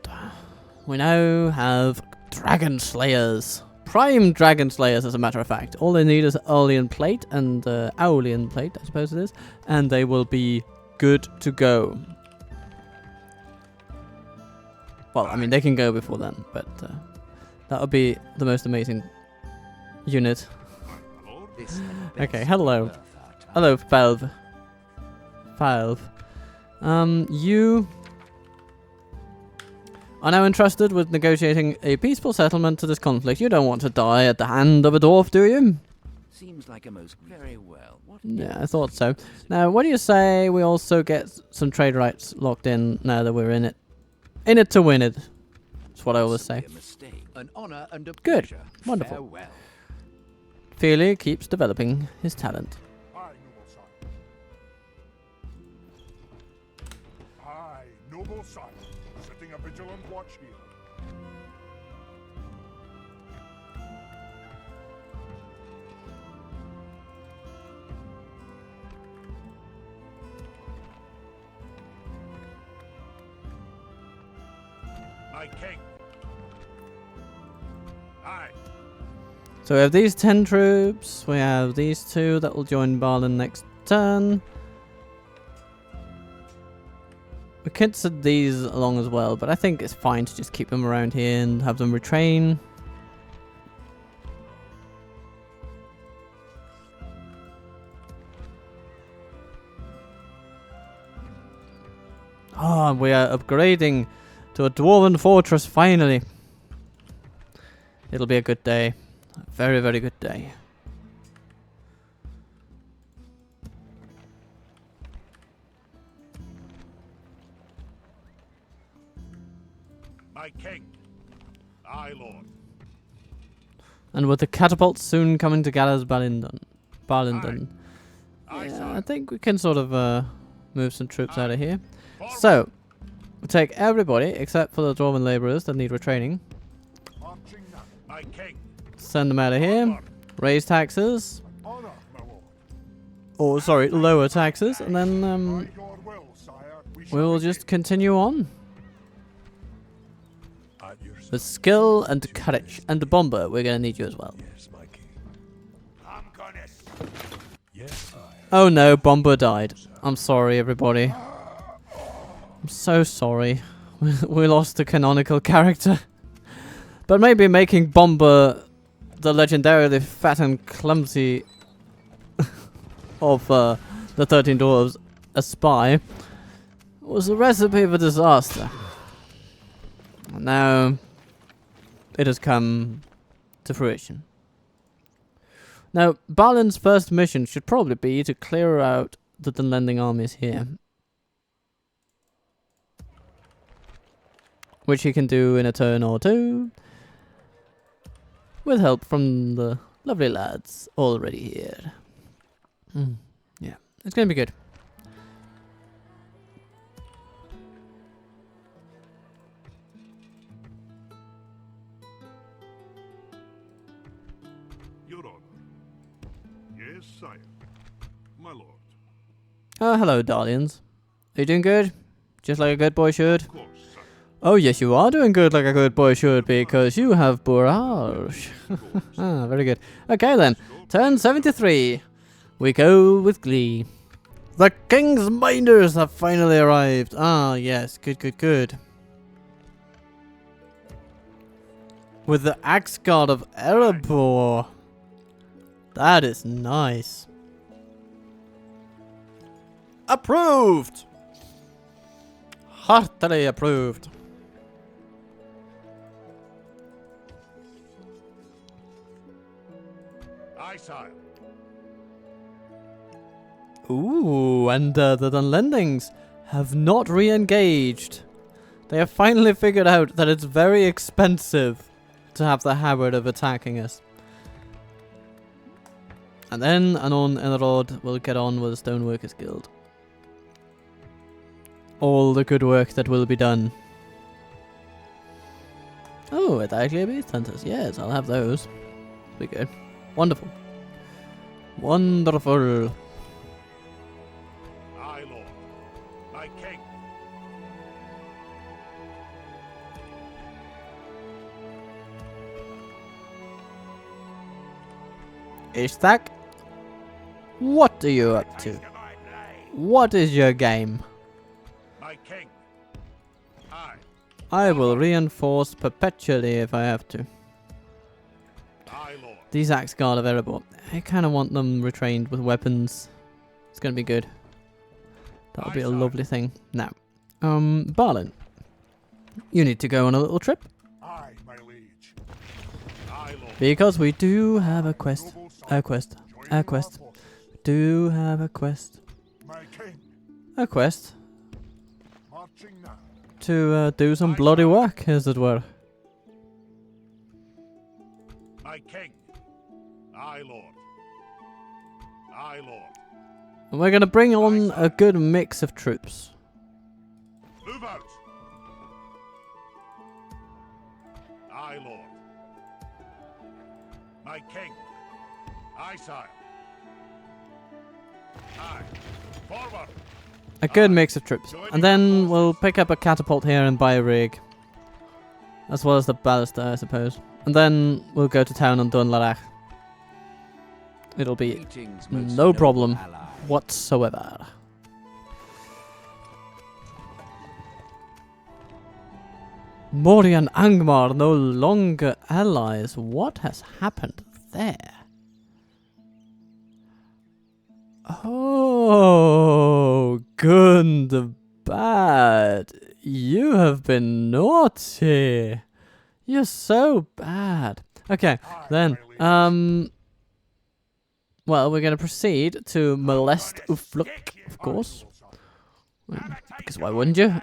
[SPEAKER 1] we now have Dragon Slayers. Prime Dragon Slayers, as a matter of fact. All they need is Aeolian Plate and Aeolian Plate, I suppose it is, and they will be good to go. Well, I mean, they can go before then, but that would be the most amazing unit. Okay, hello. Hello, Felv. 5. You are now entrusted with negotiating a peaceful settlement to this conflict. You don't want to die at the hand of a dwarf, do you?
[SPEAKER 3] Seems like a most very well. What
[SPEAKER 1] Yeah, I thought so. Now, what do you say we also get some trade rights locked in now that we're in it? In it to win it. That's what I always say.
[SPEAKER 3] A mistake. An honor and a
[SPEAKER 1] Good.
[SPEAKER 3] pleasure.
[SPEAKER 1] Wonderful.
[SPEAKER 3] Farewell.
[SPEAKER 1] Feely keeps developing his talent.
[SPEAKER 2] Aye, noble sire. Aye, noble sire. Setting a vigilant watch here. My king. Aye.
[SPEAKER 1] So we have these 10 troops. We have these 2 that will join Barlin next turn. We could send these along as well, but I think it's fine to just keep them around here and have them retrain. Ah, we are upgrading to a dwarven fortress finally. It'll be a good day. A very, very good day.
[SPEAKER 2] My king. Aye, lord.
[SPEAKER 1] And with the catapults soon coming to Gallows Balindon.
[SPEAKER 2] Aye,
[SPEAKER 1] Yeah,
[SPEAKER 2] sire.
[SPEAKER 1] I think we can sort of move some troops out of here. So, we take everybody except for the dwarven labourers that need retraining.
[SPEAKER 2] Marching now. My king.
[SPEAKER 1] Send them out of here.
[SPEAKER 2] Honor.
[SPEAKER 1] Raise taxes.
[SPEAKER 2] Honor, my lord.
[SPEAKER 1] Or, sorry, lower taxes. And then
[SPEAKER 2] By your will, sire, we shall
[SPEAKER 1] we'll
[SPEAKER 2] begin.
[SPEAKER 1] just continue on.
[SPEAKER 5] At your
[SPEAKER 1] With skill and courage. And the bomber, we're going to need you as well.
[SPEAKER 5] Yes, my king.
[SPEAKER 2] I'm gonna.
[SPEAKER 5] Yes, I.
[SPEAKER 1] Oh no, Bomber died. I'm sorry, everybody. I'm so sorry. We lost a canonical character. But maybe making Bomber the legendarily fat and clumsy of the 13 Dwarves a spy was a recipe for disaster. Now it has come to fruition. Now, Balin's first mission should probably be to clear out the Dunlanding armies here. Which he can do in a turn or 2. With help from the lovely lads already here. Yeah, it's going to be good.
[SPEAKER 2] Your honor. Yes, sire. My lord.
[SPEAKER 1] Oh, hello, darlings. Are you doing good? Just like a good boy should?
[SPEAKER 2] Of course, sire.
[SPEAKER 1] Oh, yes, you are doing good like a good boy should, because you have Bourrage. Ah, very good. Okay, then. Turn 73. We go with glee. The King's Minders have finally arrived. Ah, yes. Good, good, good. With the Axe God of Erebor. That is nice. Approved! Heartily approved.
[SPEAKER 2] Aye, sire.
[SPEAKER 1] Ooh, and the Dunlandings have not re-engaged. They have finally figured out that it's very expensive to have the habit of attacking us. And then Anon Enrod will get on with the Stoneworkers Guild. All the good work that will be done. Oh, it's actually beast hunters. Yes, I'll have those. Be good. Wonderful. Wonderful.
[SPEAKER 2] Aye, lord. My king.
[SPEAKER 1] Ishtak, what are you up to? What is your game?
[SPEAKER 2] My king. Aye.
[SPEAKER 1] I will reinforce perpetually if I have to.
[SPEAKER 2] Aye, lord.
[SPEAKER 1] These Axe Guard of Erebor, I kind of want them retrained with weapons. It's going to be good. That would be a lovely thing. Now, Barlin, you need to go on a little trip.
[SPEAKER 2] Aye, my liege. Aye, lord.
[SPEAKER 1] Because we do have a quest. A quest.
[SPEAKER 2] Join
[SPEAKER 1] A quest.
[SPEAKER 2] our forces.
[SPEAKER 1] Do have a quest.
[SPEAKER 2] My king,
[SPEAKER 1] A quest.
[SPEAKER 2] marching now.
[SPEAKER 1] To do some bloody work, as it were.
[SPEAKER 2] My king. Aye, lord. Aye, lord.
[SPEAKER 1] And we're going to bring on a good mix of troops.
[SPEAKER 2] Move out. Aye, lord. My king. Aye, sire. Aye. Forward.
[SPEAKER 1] A good mix of troops. And then we'll pick up a catapult here and buy a rig. As well as the ballista, I suppose. And then we'll go to town on Dunland. It'll be
[SPEAKER 3] Greetings, most
[SPEAKER 1] no
[SPEAKER 3] noble
[SPEAKER 1] problem
[SPEAKER 3] ally.
[SPEAKER 1] whatsoever. Mori and Angmar no longer allies. What has happened there? Oh, good bad. You have been naughty. You're so bad. Okay, then, well, we're gonna proceed to molest Ufluk, of course. Because why wouldn't you?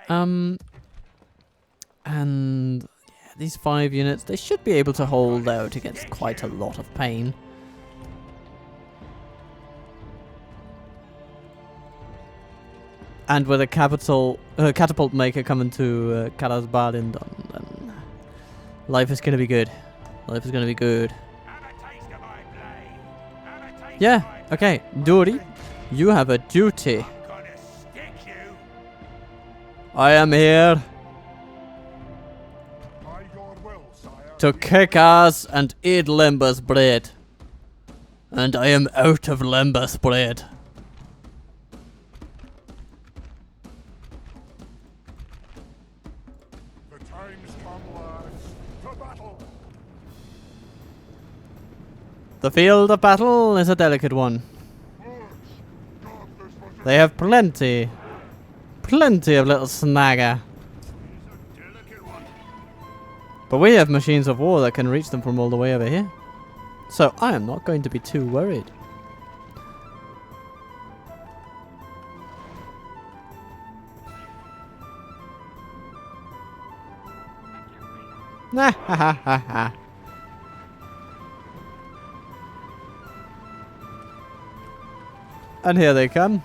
[SPEAKER 1] And yeah, these 5 units, they should be able to hold out against quite a lot of pain. And with a catapult maker coming to Kazad-Dûm, then life is gonna be good. Life is gonna be good. Yeah, okay, Dory, you have a duty. I am here
[SPEAKER 2] By your will, sire.
[SPEAKER 1] to kick ass and eat lembas bread. And I am out of lembas bread.
[SPEAKER 2] The time's come, lads. To battle.
[SPEAKER 1] The field of battle is a delicate one. They have plenty of little snagger. But we have machines of war that can reach them from all the way over here. So I am not going to be too worried. Nah, ha ha ha ha. And here they come.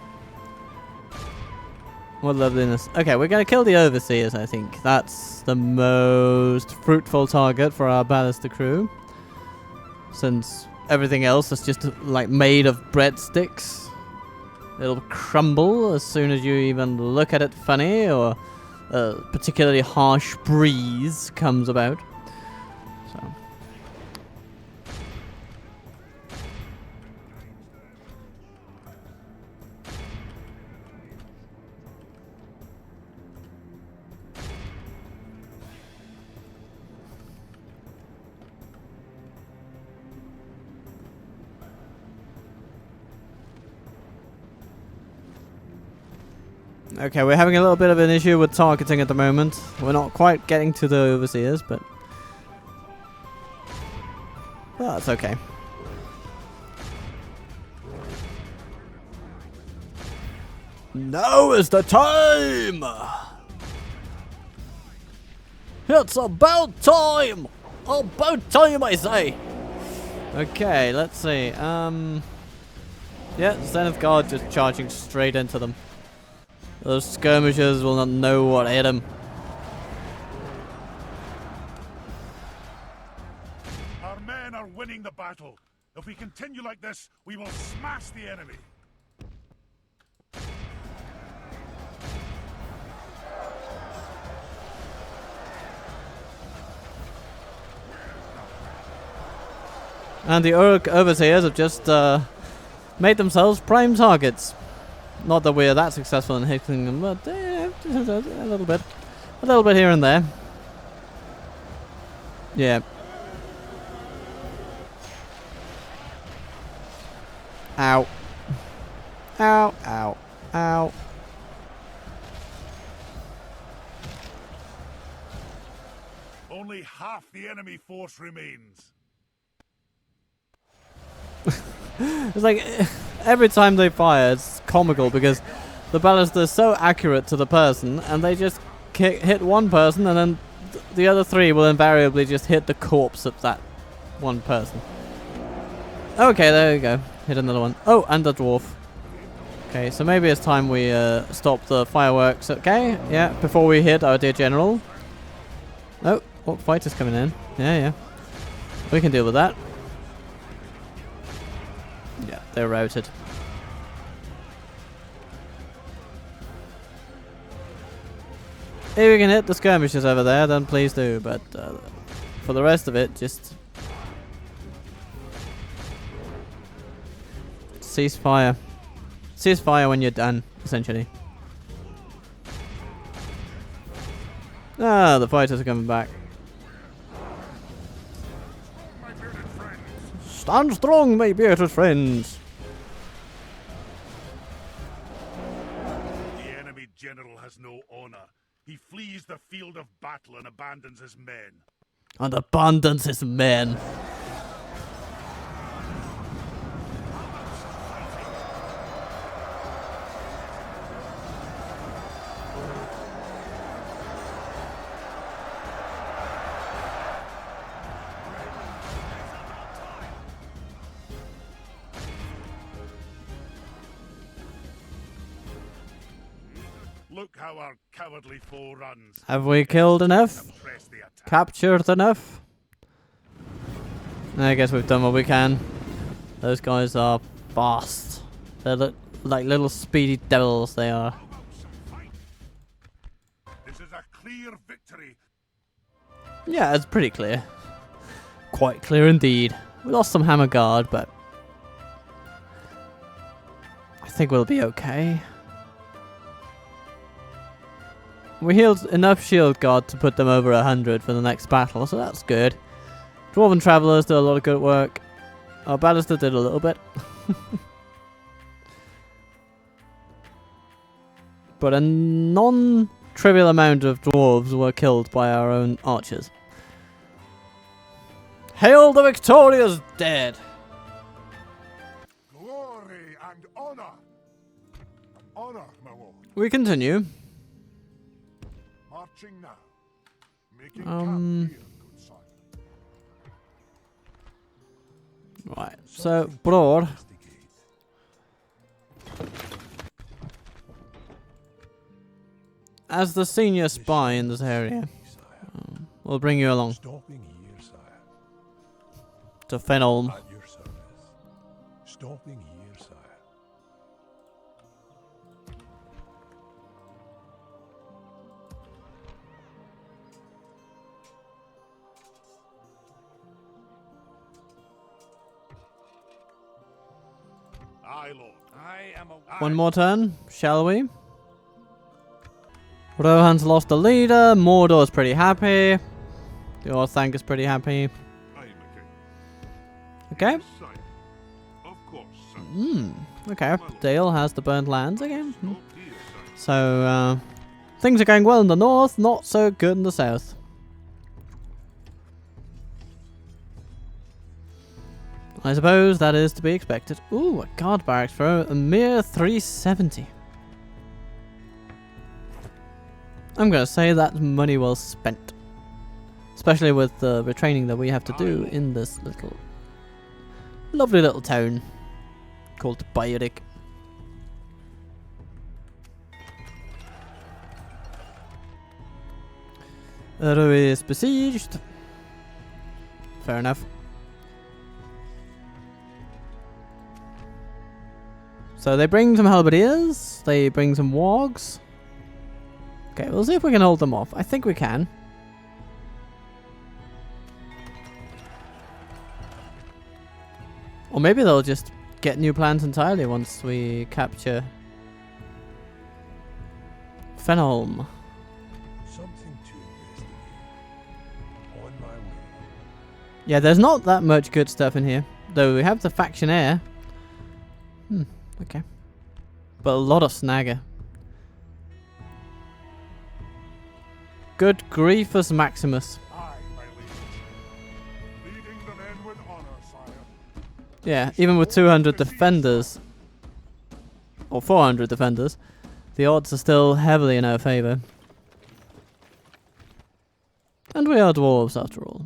[SPEAKER 1] What loveliness. Okay, we're gonna kill the overseers, I think. That's the most fruitful target for our ballista crew. Since everything else is just like made of breadsticks. It'll crumble as soon as you even look at it funny or a particularly harsh breeze comes about. So. Okay, we're having a little bit of an issue with targeting at the moment. We're not quite getting to the overseers, but well, that's okay. Now is the time! It's about time! About time, I say! Okay, let's see. Yeah, Zenith Guard just charging straight into them. Those skirmishers will not know what hit them.
[SPEAKER 2] Our men are winning the battle. If we continue like this, we will smash the enemy.
[SPEAKER 1] And the Uruk overseers have just made themselves prime targets. Not that we're that successful in hitting them, but just a little bit. A little bit here and there. Yeah. Ow. Ow, ow, ow.
[SPEAKER 2] Only half the enemy force remains.
[SPEAKER 1] It's like every time they fire, it's comical because the ballista is so accurate to the person, and they just hit one person, and then the other three will invariably just hit the corpse of that one person. Okay, there we go. Hit another one. Oh, and the dwarf. Okay, so maybe it's time we stop the fireworks. Okay, yeah, before we hit our dear general. Oh, what fighter's coming in? Yeah. We can deal with that. Yeah, they're routed. If we can hit the skirmishers over there, then please do. But for the rest of it, just cease fire. Cease fire when you're done, essentially. Ah, the fighters are coming back.
[SPEAKER 2] My bearded friends.
[SPEAKER 1] Stand strong, my bearded friends.
[SPEAKER 2] The enemy general has no honor. He flees the field of battle and abandons his men.
[SPEAKER 1] And abandons his men.
[SPEAKER 2] Look how our cowardly foe runs.
[SPEAKER 1] Have we killed enough?
[SPEAKER 2] Press the attack.
[SPEAKER 1] Captured enough? I guess we've done what we can. Those guys are fast. They're like little speedy devils, they are.
[SPEAKER 2] This is a clear victory.
[SPEAKER 1] Yeah, it's pretty clear. Quite clear indeed. We lost some hammer guard, but I think we'll be okay. We healed enough shield guard to put them over 100 for the next battle, so that's good. Dwarven Travelers did a lot of good work. Our Ballista did a little bit. But a non-trivial amount of dwarves were killed by our own archers. Hail the victorious dead!
[SPEAKER 2] Glory and honor. Honor, my lord.
[SPEAKER 1] We continue.
[SPEAKER 2] Marching now. Making
[SPEAKER 1] Um,
[SPEAKER 2] camp here, good sire.
[SPEAKER 1] Right, so Broad. As the senior spy in this area, we'll bring you along
[SPEAKER 5] Stopping here, sire.
[SPEAKER 1] to Fenholm.
[SPEAKER 5] At your service. Stopping here, sire.
[SPEAKER 2] Aye, lord.
[SPEAKER 4] I am a
[SPEAKER 1] One more turn, shall we? Rohan's lost a leader. Mordor's pretty happy. The Orthanc is pretty happy.
[SPEAKER 2] Aye, my king.
[SPEAKER 1] Okay.
[SPEAKER 2] Yes, sire. Of course, sir.
[SPEAKER 1] Okay. Dale has the burnt lands again.
[SPEAKER 2] Stop here, sir.
[SPEAKER 1] So, things are going well in the north, not so good in the south. I suppose that is to be expected. Ooh, a guard barracks for a mere 370. I'm gonna say that's money well spent. Especially with the retraining that we have to do in this little lovely little town called Biotic. Uru is besieged. Fair enough. So they bring some halberdiers, they bring some wargs. Okay, we'll see if we can hold them off. I think we can. Or maybe they'll just get new plans entirely once we capture Fenholm.
[SPEAKER 5] Something to investigate. On my way.
[SPEAKER 1] Yeah, there's not that much good stuff in here. Though we have the Factionaire. Okay. But a lot of snagger. Good Griefus Maximus.
[SPEAKER 2] Aye,
[SPEAKER 1] Yeah, even with 200 defenders, or 400 defenders, the odds are still heavily in our favour. And we are dwarves after all.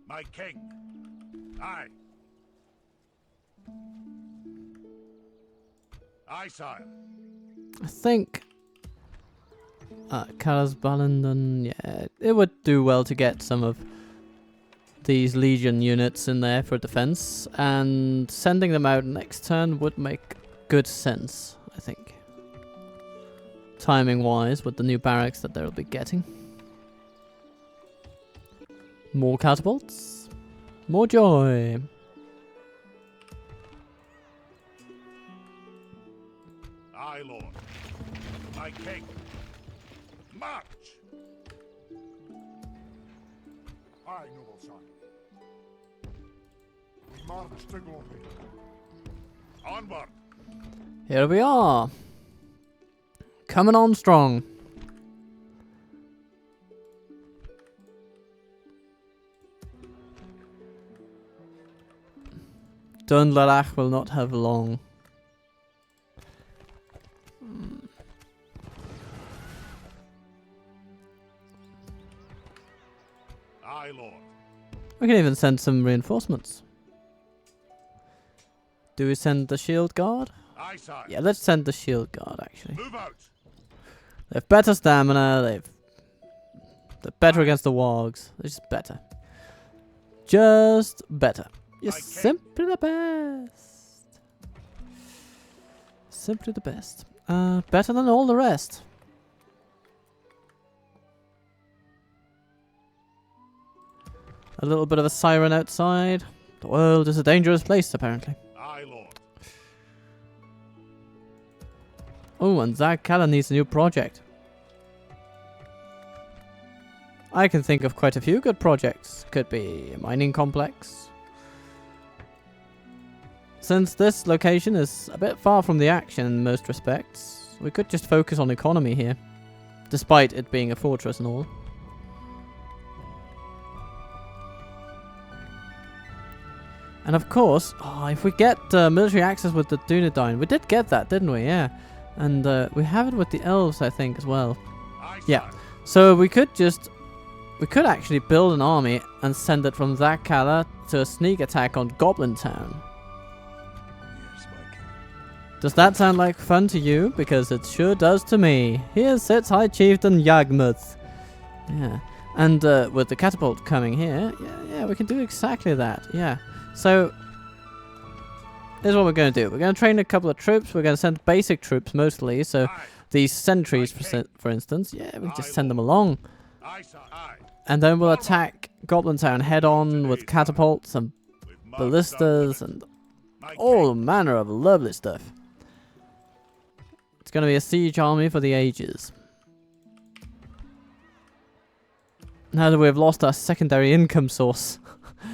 [SPEAKER 2] My king. Aye. Aye, sire.
[SPEAKER 1] I think Kazad-Dûm, yeah, it would do well to get some of these legion units in there for defense, and sending them out next turn would make good sense, I think. Timing wise, with the new barracks that they'll be getting. More catapults. More joy.
[SPEAKER 2] Aye, lord. My king. March!
[SPEAKER 5] Aye, noble son. We march to glory.
[SPEAKER 2] Onward!
[SPEAKER 1] Here we are. Coming on strong. Dunland will not have long.
[SPEAKER 2] Aye, lord.
[SPEAKER 1] We can even send some reinforcements. Do we send the shield guard?
[SPEAKER 2] Aye, sire.
[SPEAKER 1] Yeah, let's send the shield guard actually.
[SPEAKER 2] Move out.
[SPEAKER 1] They've better stamina, they're better against the wargs. They're just better. Just better. You're
[SPEAKER 2] Okay.
[SPEAKER 1] simply the best. Simply the best. Better than all the rest. A little bit of a siren outside. The world is a dangerous place, apparently.
[SPEAKER 2] Aye, lord.
[SPEAKER 1] Oh, and Ziegler needs a new project. I can think of quite a few good projects. Could be a mining complex. Since this location is a bit far from the action in most respects, we could just focus on economy here. Despite it being a fortress and all. And of course, if we get military access with the Dunland, we did get that, didn't we? Yeah. And we have it with the elves, I think, as well.
[SPEAKER 2] Aye,
[SPEAKER 1] Yeah.
[SPEAKER 2] sire.
[SPEAKER 1] So we could actually build an army and send it from Ziegler to a sneak attack on Goblin Town.
[SPEAKER 5] Yes, my king.
[SPEAKER 1] Does that sound like fun to you? Because it sure does to me. Here sits High Chieftain Yagmuth. Yeah. And with the catapult coming here, yeah, we can do exactly that. Yeah. So, here's what we're going to do. We're going to train a couple of troops. We're going to send basic troops mostly. So,
[SPEAKER 2] Aye.
[SPEAKER 1] these sentries, for instance, yeah, we can just send them along.
[SPEAKER 2] Aye, sire. Aye.
[SPEAKER 1] And then we'll attack Goblin Town head on with catapults and
[SPEAKER 2] We've marched
[SPEAKER 1] ballistas
[SPEAKER 2] onward.
[SPEAKER 1] and
[SPEAKER 2] My
[SPEAKER 1] all
[SPEAKER 2] king.
[SPEAKER 1] manner of lovely stuff. It's going to be a siege army for the ages. Now that we've lost our secondary income source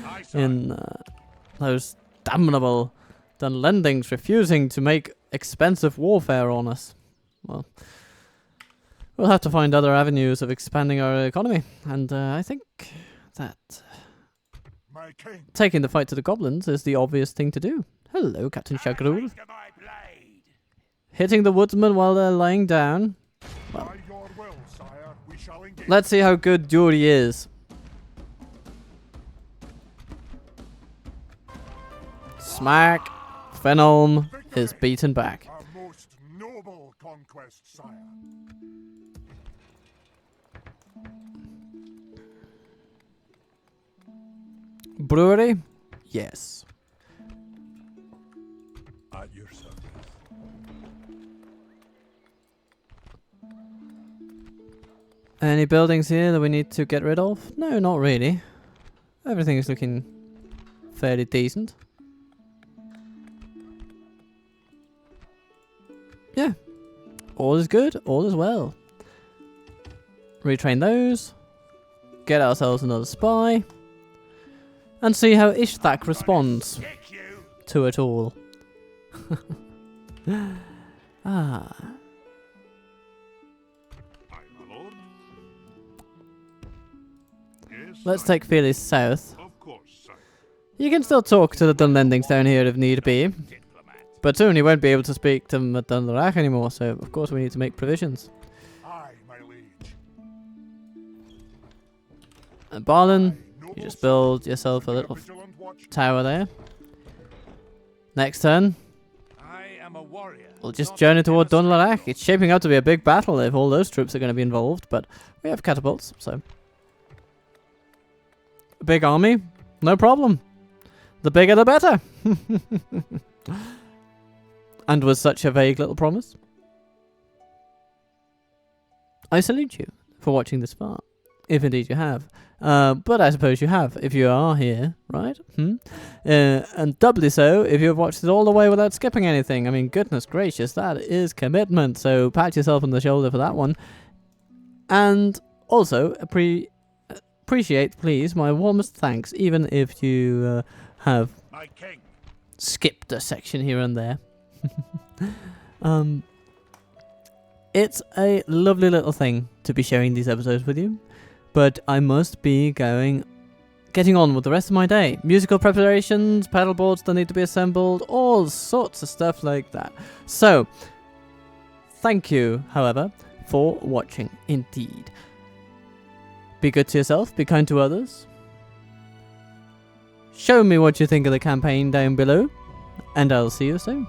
[SPEAKER 2] Aye, sire.
[SPEAKER 1] in those damnable Dunlandings refusing to make expensive warfare on us. Well, we'll have to find other avenues of expanding our economy. And I think that
[SPEAKER 5] My king.
[SPEAKER 1] taking the fight to the goblins is the obvious thing to do. Hello, Captain Shagrul.
[SPEAKER 2] To my blade.
[SPEAKER 1] Hitting the woodsmen while they're lying down. Well,
[SPEAKER 5] By your will, sire, we shall engage.
[SPEAKER 1] let's see how good Jury is. Smack. Phenolm is beaten back.
[SPEAKER 5] A most noble conquest, sire.
[SPEAKER 1] Brewery? Yes.
[SPEAKER 5] At your service.
[SPEAKER 1] Any buildings here that we need to get rid of? No, not really. Everything is looking fairly decent. Yeah. All is good, all is well. Retrain those. Get ourselves another spy. And see how Ishthak responds
[SPEAKER 2] Kick you.
[SPEAKER 1] to it all. Ah. let's take Feely south.
[SPEAKER 2] Of course, sire.
[SPEAKER 1] You can still talk to the Dunlandings down here if need be,
[SPEAKER 2] Diplomat.
[SPEAKER 1] but soon you won't be able to speak to them at Dunland anymore, so of course we need to make provisions.
[SPEAKER 5] Aye, my liege.
[SPEAKER 1] And Barlin,
[SPEAKER 5] Noble
[SPEAKER 1] you just
[SPEAKER 5] sire,
[SPEAKER 1] build yourself a
[SPEAKER 5] bear
[SPEAKER 1] little
[SPEAKER 5] vigilant watch.
[SPEAKER 1] tower there. Next turn,
[SPEAKER 4] I am a warrior.
[SPEAKER 1] we'll just
[SPEAKER 4] not
[SPEAKER 1] journey
[SPEAKER 4] an
[SPEAKER 1] toward
[SPEAKER 4] innocent
[SPEAKER 1] Dunland.
[SPEAKER 4] mortal.
[SPEAKER 1] It's shaping up to be a big battle if all those troops are going to be involved, but we have catapults, so. A big army, no problem. The bigger the better. And was such a vague little promise. I salute you for watching this far, if indeed you have. But I suppose you have, if you are here, right? And doubly so if you've watched it all the way without skipping anything. I mean, goodness gracious, that is commitment. So pat yourself on the shoulder for that one. And also, appreciate, please, my warmest thanks, even if you have
[SPEAKER 2] My king.
[SPEAKER 1] skipped a section here and there. It's a lovely little thing to be sharing these episodes with you, but I must be getting on with the rest of my day. Musical preparations, paddle boards that need to be assembled, all sorts of stuff like that. So, thank you, however, for watching indeed. Be good to yourself, be kind to others. Show me what you think of the campaign down below, and I'll see you soon.